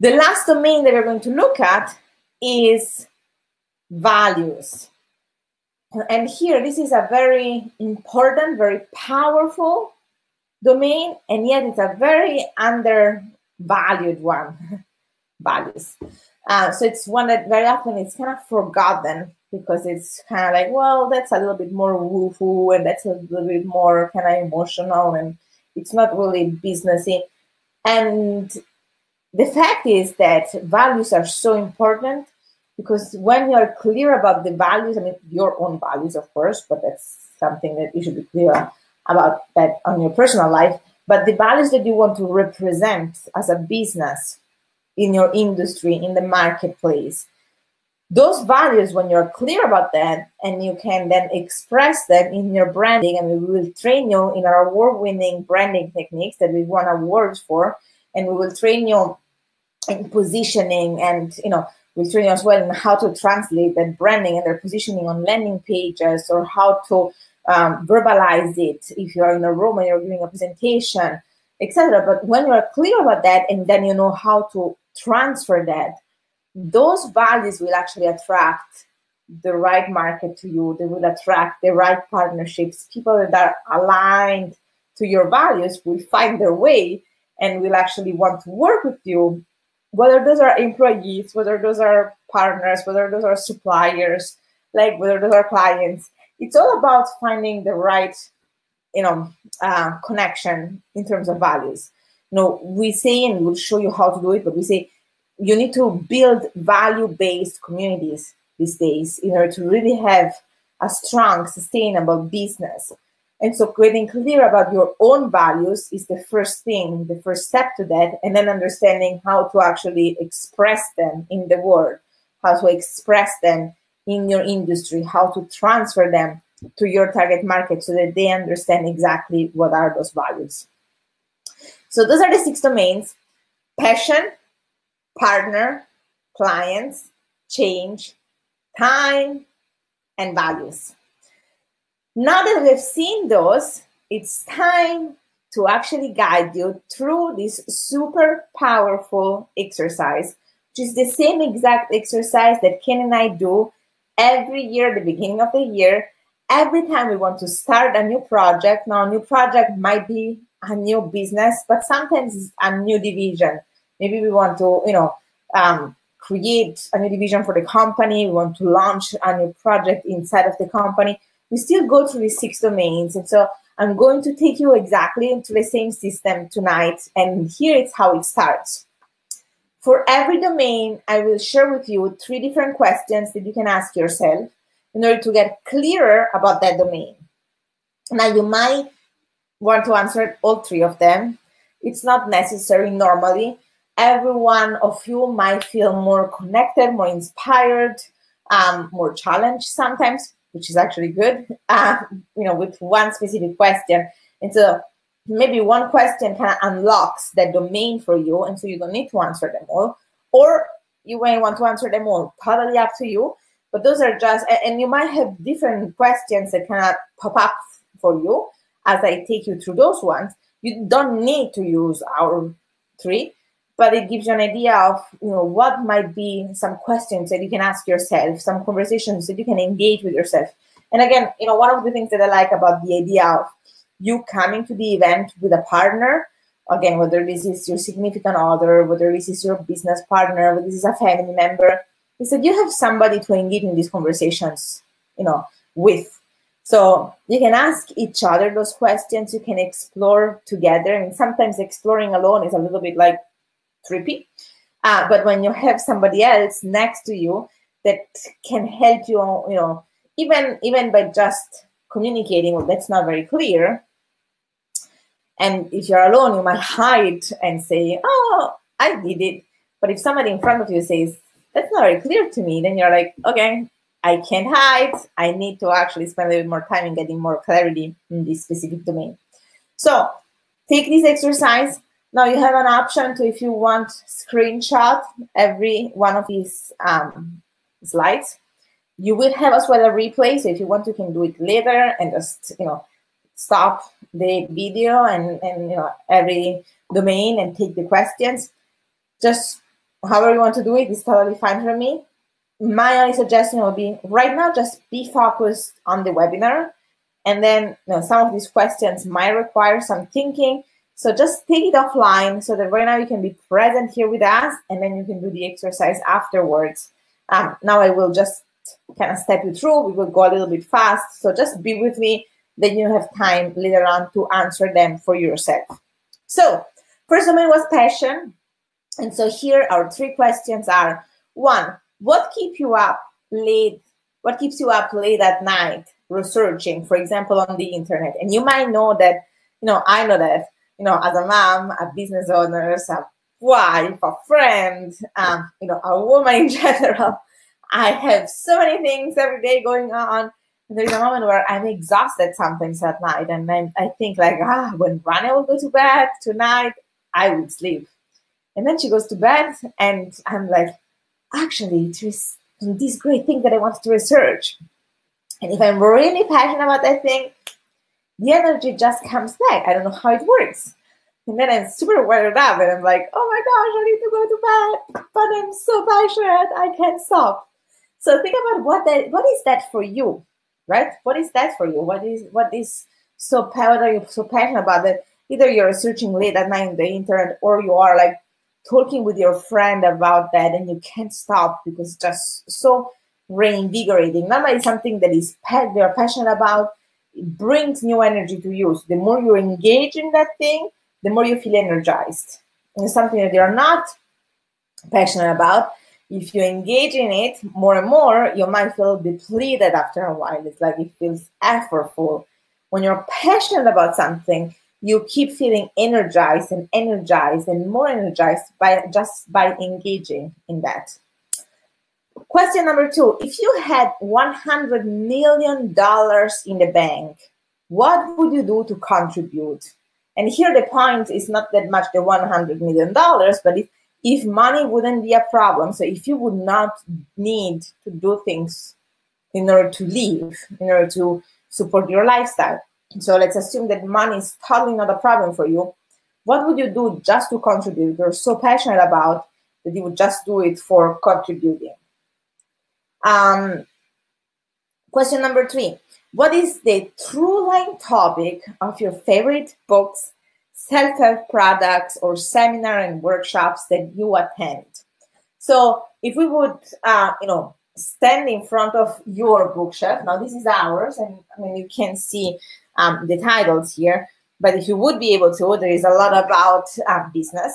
the last domain that we're going to look at is values. And here, this is a very important, very powerful domain, and yet it's a very undervalued one, values. So it's one that very often it's kind of forgotten because it's kind of like, well, that's a little bit more woo-woo, and that's a little bit more kind of emotional, and it's not really businessy. And the fact is that values are so important because when you're clear about the values, I mean, your own values, of course, but that's something that you should be clear about that on your personal life, but the values that you want to represent as a business in your industry, in the marketplace, those values, when you're clear about that and you can then express them in your branding, and we will train you in our award-winning branding techniques that we won awards for, and we will train you in positioning, and we'll train you as well in how to translate that branding and their positioning on landing pages, or how to verbalize it if you are in a room and you're giving a presentation, etc. But when you're clear about that, and then you know how to transfer that, those values will actually attract the right market to you. They will attract the right partnerships. People that are aligned to your values will find their way and will actually want to work with you, whether those are employees, whether those are partners, whether those are suppliers, like whether those are clients. It's all about finding the right, connection in terms of values. We say, and we'll show you how to do it, but we say you need to build value-based communities these days in order to really have a strong, sustainable business. And so getting clear about your own values is the first thing, the first step to that, and then understanding how to actually express them in the world, how to express them in your industry, how to transfer them to your target market so that they understand exactly what are those values. So those are the 6 domains: passion, partner, clients, change, time, and values. Now that we've seen those, it's time to actually guide you through this super powerful exercise, which is the same exact exercise that Ken and I do every year at the beginning of the year. Every time we want to start a new project. Now, a new project might be a new business, but sometimes it's a new division. Maybe we want to, create a new division for the company. We want to launch a new project inside of the company. we still go through these 6 domains. And so I'm going to take you exactly into the same system tonight. And here it's how it starts. For every domain, I will share with you 3 different questions that you can ask yourself in order to get clearer about that domain. Now, you might want to answer all 3 of them. It's not necessary normally. Every one of you might feel more connected, more inspired, more challenged sometimes, which is actually good, with one specific question. And so maybe one question kind of unlocks that domain for you, and so you don't need to answer them all. Or you may want to answer them all, totally up to you. But those are just, and you might have different questions that kind of pop up for you as I take you through those ones. You don't need to use our 3, but it gives you an idea of what might be some questions that you can ask yourself, some conversations that you can engage with yourself. And again, one of the things that I like about the idea of you coming to the event with a partner, again, whether this is your significant other, whether this is your business partner, whether this is a family member, is that you have somebody to engage in these conversations, with. So you can ask each other those questions, you can explore together, and sometimes exploring alone is a little bit like trippy. But when you have somebody else next to you that can help you, even by just communicating, well, that's not very clear. And if you're alone, you might hide and say, oh, I did it. But if somebody in front of you says, that's not very clear to me, then you're like, okay, I can't hide. I need to actually spend a little bit more time in getting more clarity in this specific domain. So take this exercise. Now you have an option to, if you want, screenshot every one of these slides. You will have as well a replay. So if you want, you can do it later and just, stop the video and every domain and take the questions. Just however you want to do it is totally fine for me. My only suggestion would be right now, just be focused on the webinar. And then some of these questions might require some thinking. So just take it offline so that right now you can be present here with us, and then you can do the exercise afterwards. Now I will just kind of step you through. We will go a little bit fast. So just be with me, then you have time later on to answer them for yourself. So first domain was passion. And so here our 3 questions are: 1, what keeps you up late? What keeps you up late at night researching, for example, on the internet? And you might know that, I know that, as a mom, a business owner, a wife, a friend, a woman in general, I have so many things every day going on. And there's a moment where I'm exhausted sometimes at night, and then I think like, when Rania will go to bed tonight, I would sleep. And then she goes to bed, and I'm like, actually, there's this great thing that I wanted to research. And if I'm really passionate about that thing, the energy just comes back. I don't know how it works. And then I'm super wired up, and I'm like, oh my gosh, I need to go to bed, but I'm so passionate, I can't stop. So think about what is that for you, right? What is that for you? What is so passionate about that? Either you're researching late at night on the internet, or you are like talking with your friend about that and you can't stop because it's just so reinvigorating. Normally something that you're passionate about, it brings new energy to you. So the more you engage in that thing, the more you feel energized. And it's something that you're not passionate about, if you engage in it more and more, you might feel depleted after a while. It's like it feels effortful. When you're passionate about something, you keep feeling energized and more energized by engaging in that. Question number 2, if you had $100 million in the bank, what would you do to contribute? And here the point is not that much the $100 million, but if money wouldn't be a problem, so if you would not need to do things in order to live, in order to support your lifestyle. So let's assume that money is totally not a problem for you. What would you do just to contribute? You're so passionate about that you would just do it for contributing. Question number 3. What is the through line topic of your favorite books, self-help products, or seminar and workshops that you attend? So if we would, stand in front of your bookshelf. Now, this is ours, and I mean, you can see the titles here. But if you would be able to, there is a lot about business,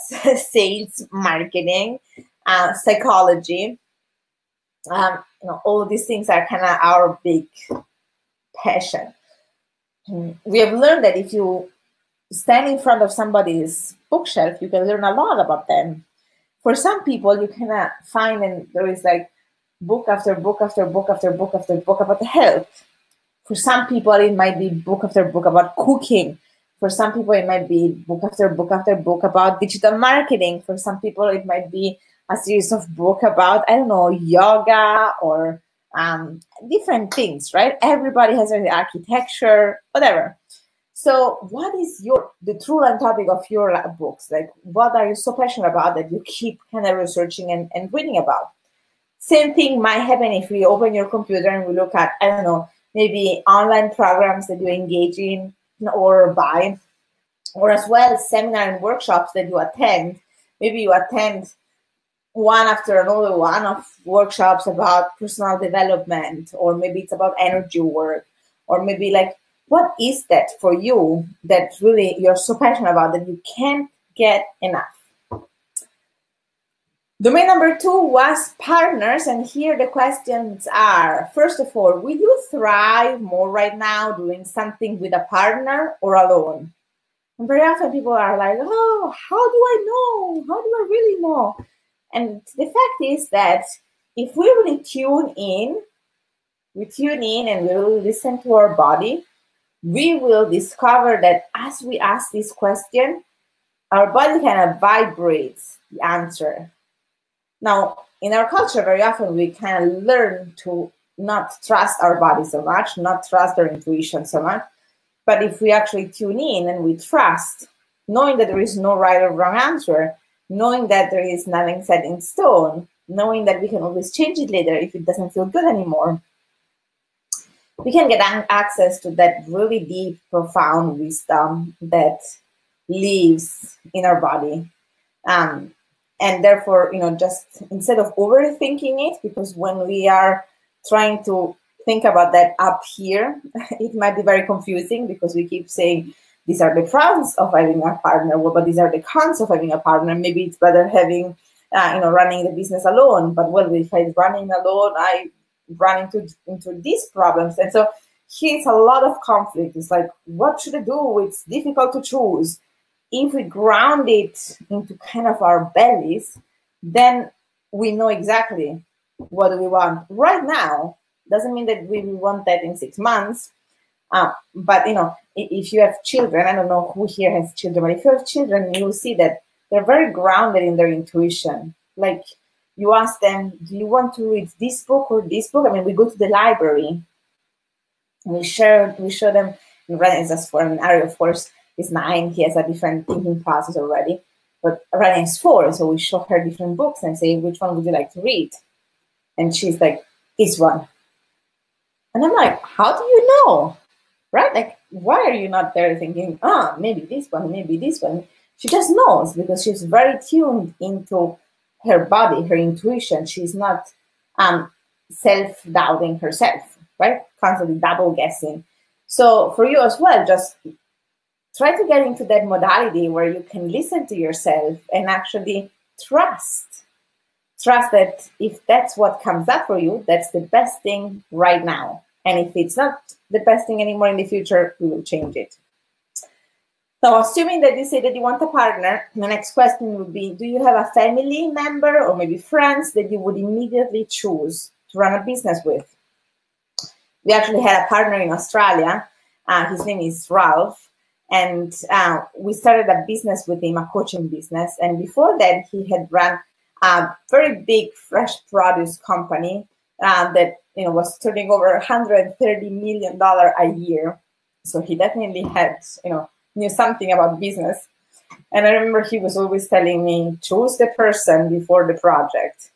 sales, marketing, psychology. All of these things are kind of our big passion. We have learned that if you stand in front of somebody's bookshelf, you can learn a lot about them. For some people, you cannot find, and there is like book after book after book after book after book about health. For some people, it might be book after book about cooking. For some people, it might be book after book after book about digital marketing. For some people, it might be a series of book about, I don't know, yoga or different things, right? Everybody has their architecture, whatever. So what is the true topic of your books? Like, what are you so passionate about that you keep kind of researching and reading about? Same thing might happen if we open your computer and we look at, I don't know, maybe online programs that you engage in or buy, or as well seminar and workshops that you attend. Maybe you attend one after another one of workshops about personal development, or maybe it's about energy work, or maybe like, what is that for you that really you're so passionate about that you can't get enough? Domain number 2 was partners, and here the questions are, first of all, will you thrive more right now doing something with a partner or alone? And very often people are like, oh, how do I know? How do I really know? And the fact is that if we really tune in and we really listen to our body, we will discover that as we ask this question, our body kind of vibrates the answer. Now, in our culture, very often we kind of learn to not trust our body so much, not trust our intuition so much. But if we actually tune in and we trust, knowing that there is no right or wrong answer, knowing that there is nothing set in stone, knowing that we can always change it later if it doesn't feel good anymore, we can get access to that really deep, profound wisdom that lives in our body. And therefore, just instead of overthinking it, because when we are trying to think about that up here, it might be very confusing because we keep saying, these are the pros of having a partner, well, but these are the cons of having a partner. Maybe it's better having, running the business alone. But well, if I'm running alone, I run into these problems. And so here's a lot of conflict. It's like, what should I do? It's difficult to choose. If we ground it into kind of our bellies, then we know exactly what we want right now. Doesn't mean that we will want that in 6 months. But, if you have children, I don't know who here has children, but if you have children, you will see that they're very grounded in their intuition. Like, you ask them, do you want to read this book or this book? I mean, we go to the library and we show them, Renan is just 4, Ari, of course, is 9, he has a different thinking process already, but Renan is 4, so we show her different books and say, which one would you like to read? And she's like, this one. And I'm like, how do you know? Right? Like, why are you not there thinking, maybe this one, maybe this one? She just knows because she's very tuned into her body, her intuition. She's not self-doubting herself, right? Constantly double guessing. So for you as well, just try to get into that modality where you can listen to yourself and actually trust. Trust that if that's what comes up for you, that's the best thing right now. And if it's not the best thing anymore in the future, we will change it. So assuming that you say that you want a partner, the next question would be, do you have a family member or maybe friends that you would immediately choose to run a business with? We actually had a partner in Australia. His name is Ralph. And we started a business with him, a coaching business. And before that, he had run a very big fresh produce company that was turning over $130 million a year. So he definitely had, knew something about business. And I remember he was always telling me, choose the person before the project.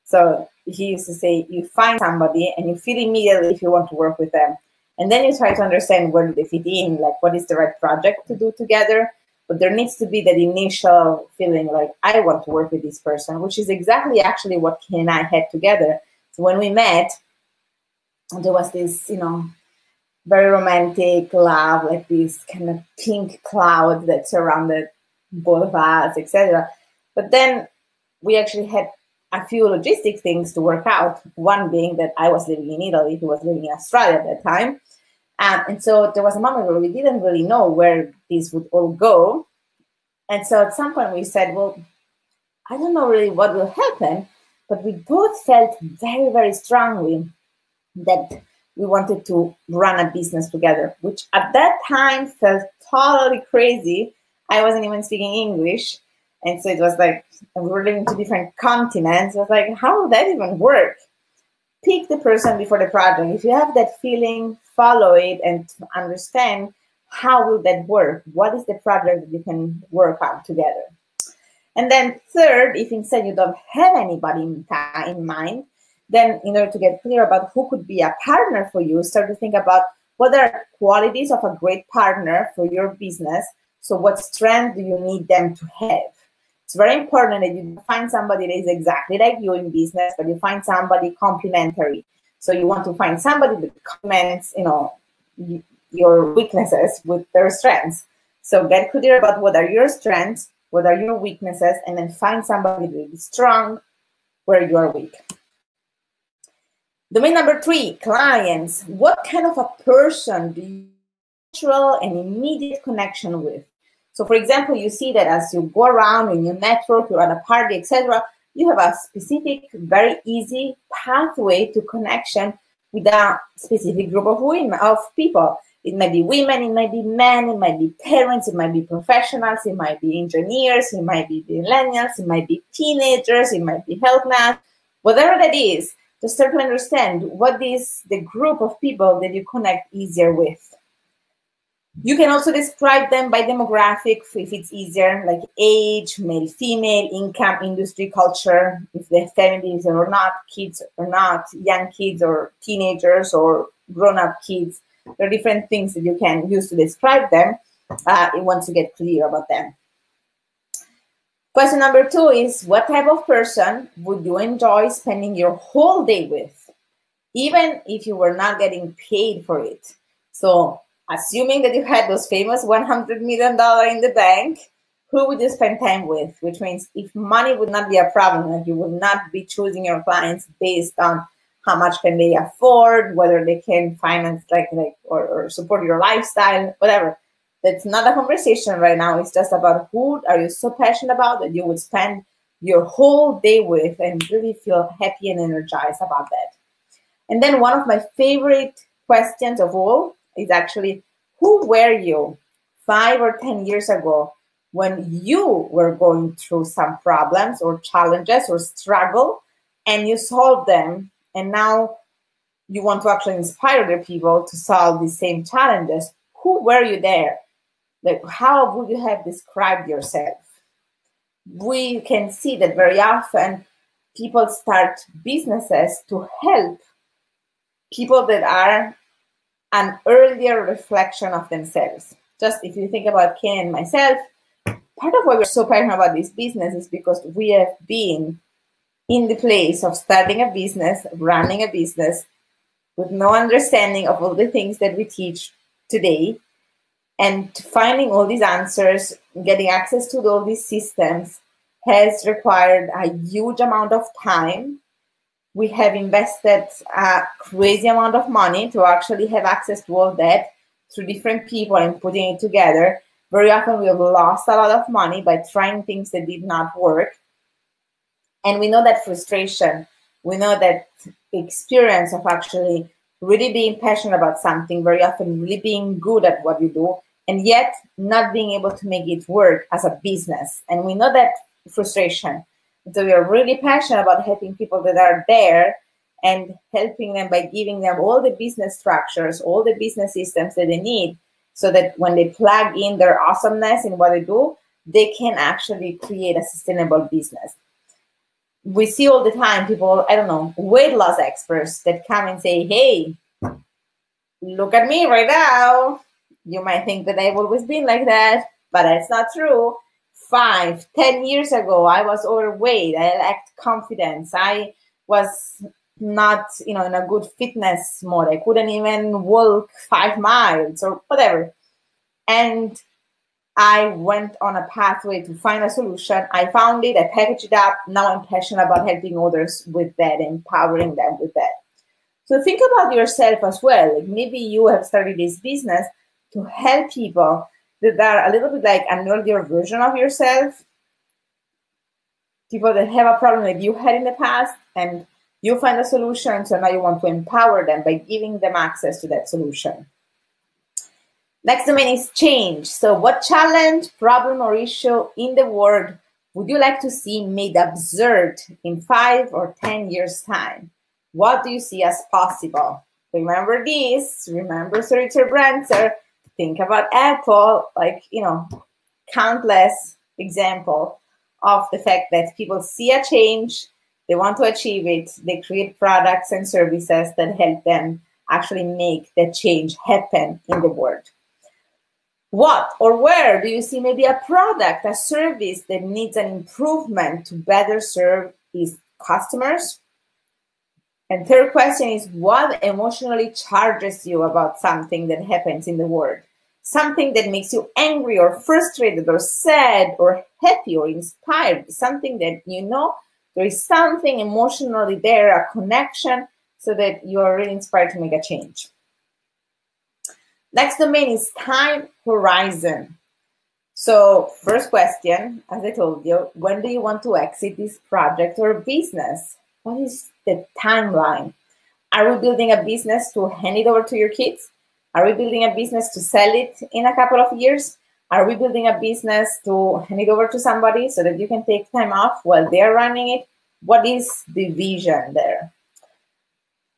So he used to say, you find somebody and you feel immediately if you want to work with them. And then you try to understand where do they fit in, like what is the right project to do together. But there needs to be that initial feeling like, I want to work with this person, which is exactly actually what Ken and I had together. when we met, there was this, very romantic love, like this kind of pink cloud that surrounded both of us, etc. But then we actually had a few logistic things to work out. One being that I was living in Italy, he was living in Australia at that time. And so there was a moment where we didn't really know where this would all go. And so at some point we said, well, I don't know really what will happen, but we both felt very, very strongly that we wanted to run a business together, which at that time felt totally crazy. I wasn't even speaking English. And so it was like, we were living in 2 different continents. I was like, how will that even work? Pick the person before the project. If you have that feeling, follow it and understand how will that work? What is the project that you can work on together? And then third, if instead you don't have anybody in mind, then in order to get clear about who could be a partner for you, start to think about what are qualities of a great partner for your business. So what strength do you need them to have? It's very important that you find somebody that is exactly like you in business, but you find somebody complementary. So you want to find somebody that complements, your weaknesses with their strengths. So get clear about what are your strengths, what are your weaknesses, and then find somebody that is strong where you are weak. Domain number 3, clients. What kind of a person do you have natural and immediate connection with? So for example, you see that as you go around in your network, you're at a party, etc., you have a specific, very easy pathway to connection with a specific group of people. It might be women, it might be men, it might be parents, it might be professionals, it might be engineers, it might be millennials, it might be teenagers, it might be health nuts, whatever that is, to start to understand what is the group of people that you connect easier with. You can also describe them by demographic if it's easier, like age, male, female, income, industry, culture, if they're families or not, kids or not, young kids or teenagers or grown-up kids. There are different things that you can use to describe them once you get clear about them. Question number 2 is, what type of person would you enjoy spending your whole day with, even if you were not getting paid for it? So assuming that you had those famous $100 million in the bank, who would you spend time with? Which means if money would not be a problem, like you would not be choosing your clients based on how much can they afford, whether they can finance or support your lifestyle, whatever. That's not a conversation right now. It's just about who are you so passionate about that you would spend your whole day with and really feel happy and energized about that. And then one of my favorite questions of all is actually, who were you 5 or 10 years ago when you were going through some problems or challenges or struggle and you solved them, and now you want to actually inspire other people to solve the same challenges? Who were you there? Like, how would you have described yourself? We can see that very often people start businesses to help people that are an earlier reflection of themselves. Just if you think about Ken and myself, part of why we're so passionate about this business is because we have been in the place of starting a business, running a business, with no understanding of all the things that we teach today, and finding all these answers, getting access to all these systems has required a huge amount of time. We have invested a crazy amount of money to actually have access to all that through different people and putting it together. Very often we have lost a lot of money by trying things that did not work. And we know that frustration, we know that experience of actually really being passionate about something, very often really being good at what you do, and yet not being able to make it work as a business. And we know that frustration. So we are really passionate about helping people that are there and helping them by giving them all the business structures, all the business systems that they need, so that when they plug in their awesomeness in what they do, they can actually create a sustainable business. We see all the time people, I don't know, weight loss experts that come and say, hey, look at me right now. You might think that I've always been like that, but that's not true. 5, 10 years ago, I was overweight. I lacked confidence. I was not, you know, in a good fitness mode. I couldn't even walk 5 miles or whatever. And I went on a pathway to find a solution. I found it, I packaged it up. Now I'm passionate about helping others with that, empowering them with that. So think about yourself as well. Like maybe you have started this business to help people that are a little bit like an earlier version of yourself, people that have a problem that you had in the past, and you find a solution. So now you want to empower them by giving them access to that solution. Next domain is change. So what challenge, problem, or issue in the world would you like to see made absurd in 5 or 10 years' time? What do you see as possible? Remember this, remember Sir Richard Branson, think about Apple, like, you know, countless example of the fact that people see a change, they want to achieve it, they create products and services that help them actually make that change happen in the world. What or where do you see maybe a product, a service that needs an improvement to better serve its customers? And third question is, what emotionally charges you about something that happens in the world? Something that makes you angry or frustrated or sad or happy or inspired, something that you know there is something emotionally there, a connection, so that you are really inspired to make a change. Next domain is time horizon. So first question, as I told you, when do you want to exit this project or business? What is the timeline? Are we building a business to hand it over to your kids? Are we building a business to sell it in a couple of years? Are we building a business to hand it over to somebody so that you can take time off while they're running it? What is the vision there?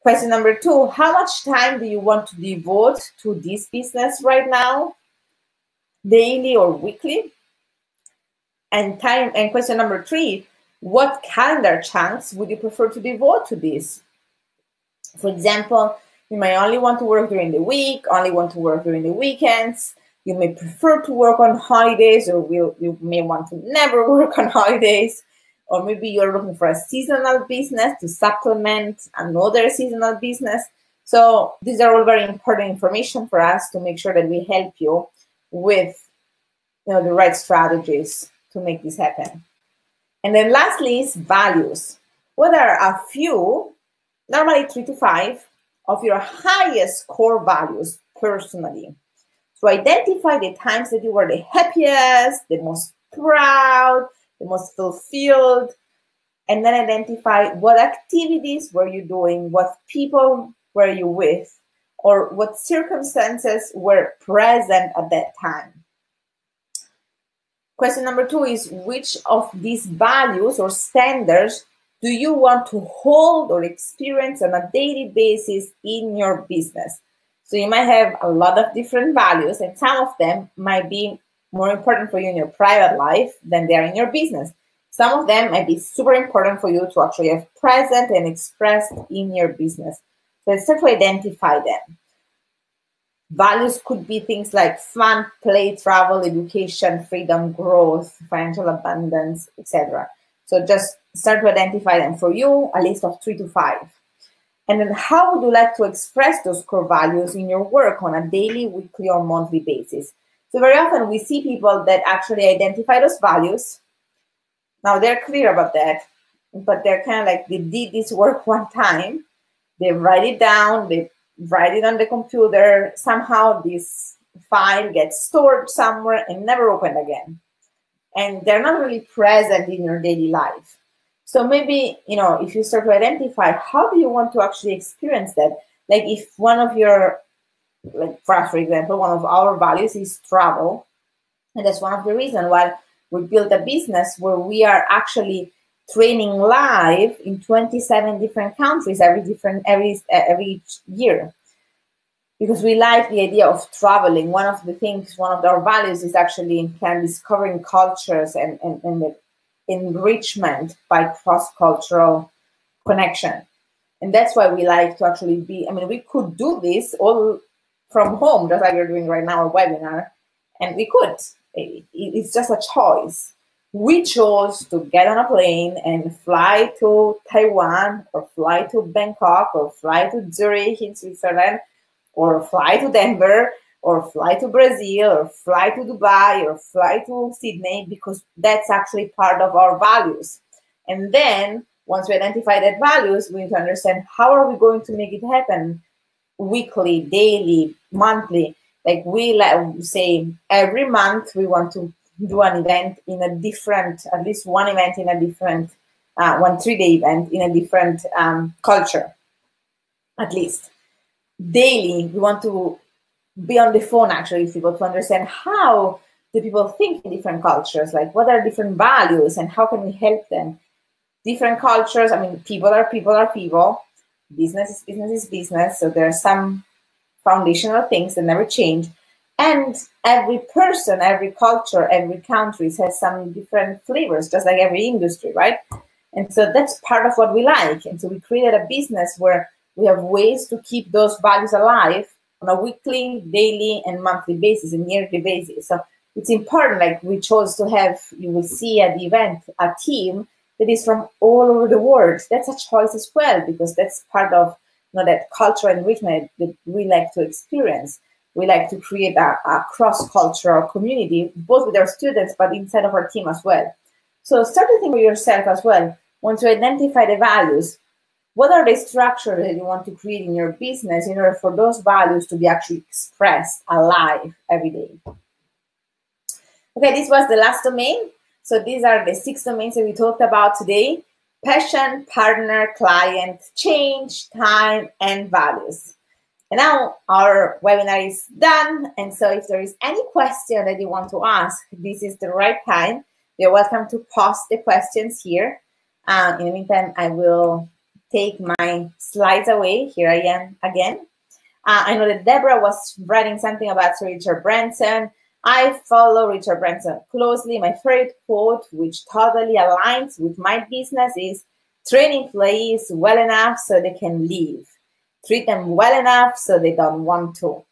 Question number 2, how much time do you want to devote to this business right now, daily or weekly? And question number 3, what calendar chunks would you prefer to devote to this? For example, you may only want to work during the week, only want to work during the weekends. You may prefer to work on holidays, or you may want to never work on holidays. Or maybe you're looking for a seasonal business to supplement another seasonal business. So these are all very important information for us to make sure that we help you with, you know, the right strategies to make this happen. And then lastly is values. What are a few, normally 3 to 5, of your highest core values personally? So identify the times that you were the happiest, the most proud, the most fulfilled, and then identify what activities were you doing, what people were you with, or what circumstances were present at that time. Question number 2 is, which of these values or standards do you want to hold or experience on a daily basis in your business? So you might have a lot of different values, and some of them might be more important for you in your private life than they are in your business. Some of them might be super important for you to actually have present and expressed in your business. So let's start to identify them. Values could be things like fun, play, travel, education, freedom, growth, financial abundance, etc. So just start to identify them for you, a list of 3 to 5. And then how would you like to express those core values in your work on a daily, weekly, or monthly basis? So very often we see people that actually identify those values. Now they're clear about that, but they're kind of like, they did this work one time, they write it down, they write it on the computer, somehow this file gets stored somewhere and never opened again. And they're not really present in your daily life. So maybe, you know, if you start to identify, how do you want to actually experience that? Like if one of your, like for us, for example, one of our values is travel. And that's one of the reasons why we built a business where we are actually training live in 27 different countries every year. Because we like the idea of traveling. One of the things, one of our values is actually kind of discovering cultures and the enrichment by cross-cultural connection. And that's why we like to actually be, I mean, we could do this all from home, just like we're doing right now, a webinar, and we could. It's just a choice. we chose to get on a plane and fly to Taiwan, or fly to Bangkok, or fly to Zurich in Switzerland, or fly to Denver, or fly to Brazil, or fly to Dubai, or fly to Sydney, because that's actually part of our values. And then once we identify that values, we need to understand how are we going to make it happen weekly, daily, monthly. Like we say every month we want to do an event in a different, at least one event in a different, 3-day event in a different culture, at least. Daily, we want to be on the phone actually with people to understand how do people think in different cultures, like what are different values and how can we help them. Different cultures, I mean, people are people, business is business, so there are some foundational things that never change. And every person, every culture, every country has some different flavors, just like every industry, right? And so that's part of what we like. And so we created a business where we have ways to keep those values alive on a weekly, daily, and monthly basis, and yearly basis. So it's important, like we chose to have, you will see at the event, a team that is from all over the world. That's a choice as well, because that's part of that cultural enrichment that we like to experience. We like to create a cross-cultural community, both with our students, but inside of our team as well. So start to think of yourself as well. Once you identify the values, what are the structures that you want to create in your business in order for those values to be actually expressed alive every day? Okay, this was the last domain. So these are the 6 domains that we talked about today: passion, partner, client, change, time, and values. And now our webinar is done. And so if there is any question that you want to ask, this is the right time. You're welcome to post the questions here. In the meantime, I will take my slides away. Here I am again. I know that Deborah was writing something about Sir Richard Branson. I follow Richard Branson closely. My favorite quote, which totally aligns with my business, is train employees well enough so they can leave. Treat them well enough so they don't want to.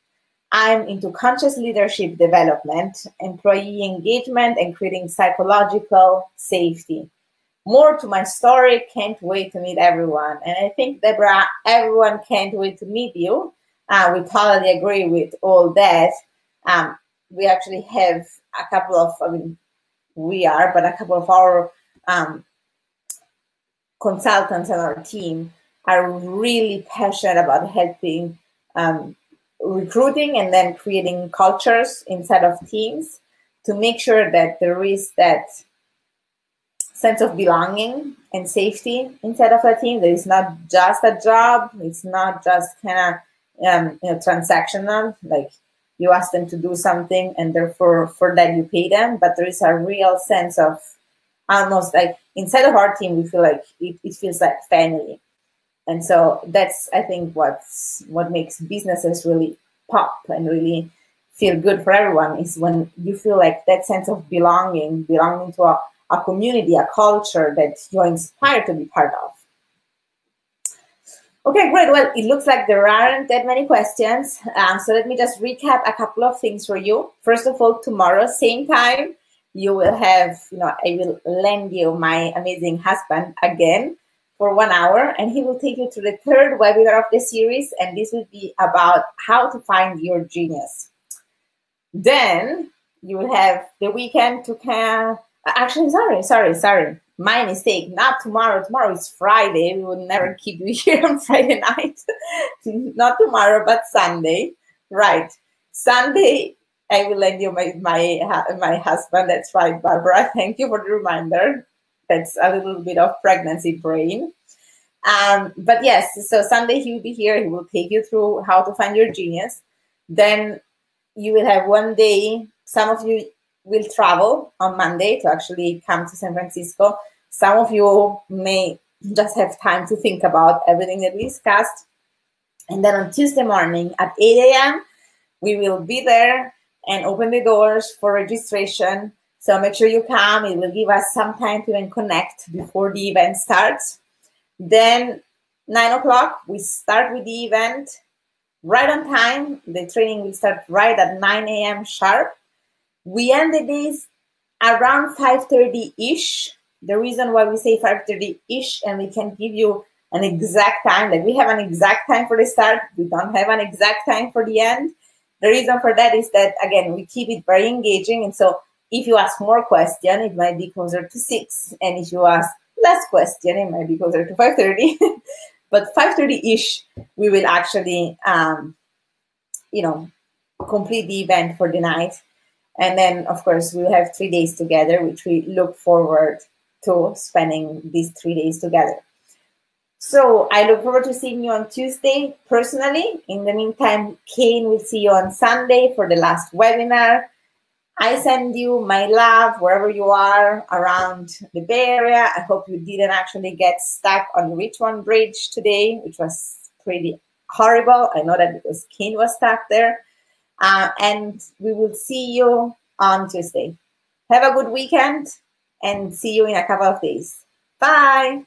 I'm into conscious leadership development, employee engagement, and creating psychological safety. More to my story, can't wait to meet everyone. And I think, Deborah, everyone can't wait to meet you. We totally agree with all that. We actually have a couple of, a couple of our consultants on our team are really passionate about helping recruiting and then creating cultures inside of teams to make sure that there is that sense of belonging and safety inside of a team. That it's not just a job. It's not just kind of transactional, like you ask them to do something and therefore for that you pay them. But there is a real sense of almost like inside of our team, we feel like it feels like family. And so that's, I think, what makes businesses really pop and really feel good for everyone, is when you feel like that sense of belonging to a community, a culture that you're inspired to be part of. Okay, great. Well, it looks like there aren't that many questions. So let me just recap a couple of things for you. First of all, tomorrow, same time, you will have, I will lend you my amazing husband again for 1 hour, and he will take you to the 3rd webinar of the series, and this will be about how to find your genius. Then you will have the weekend to actually, sorry. My mistake, not tomorrow. Tomorrow is Friday. We will never keep you here on Friday night. Not tomorrow, but Sunday. Right. Sunday, I will lend you my husband. That's right, Barbara. Thank you for the reminder. That's a little bit of pregnancy brain. But yes, so Sunday he will be here. He will take you through how to find your genius. Then you will have one day. Some of you will travel on Monday to actually come to San Francisco. Some of you may just have time to think about everything that we discussed. And then on Tuesday morning at 8 a.m., we will be there and open the doors for registration. So make sure you come. It will give us some time to even connect before the event starts. Then 9 o'clock, we start with the event right on time. The training will start right at 9 a.m. sharp. We end the days around 5:30-ish. The reason why we say 5:30-ish and we can give you an exact time, like we have an exact time for the start, we don't have an exact time for the end. The reason for that is that, again, we keep it very engaging. And so if you ask more question, it might be closer to 6. And if you ask less question, it might be closer to 5:30. But 5:30-ish, we will actually, complete the event for the night. And then, of course, we'll have 3 days together, which we look forward to spending these 3 days together. So I look forward to seeing you on Tuesday personally. In the meantime, Kane will see you on Sunday for the last webinar. I send you my love wherever you are around the Bay Area. I hope you didn't actually get stuck on the Richmond Bridge today, which was pretty horrible. I know that because Kane was stuck there. And we will see you on Tuesday. Have a good weekend and see you in a couple of days. Bye.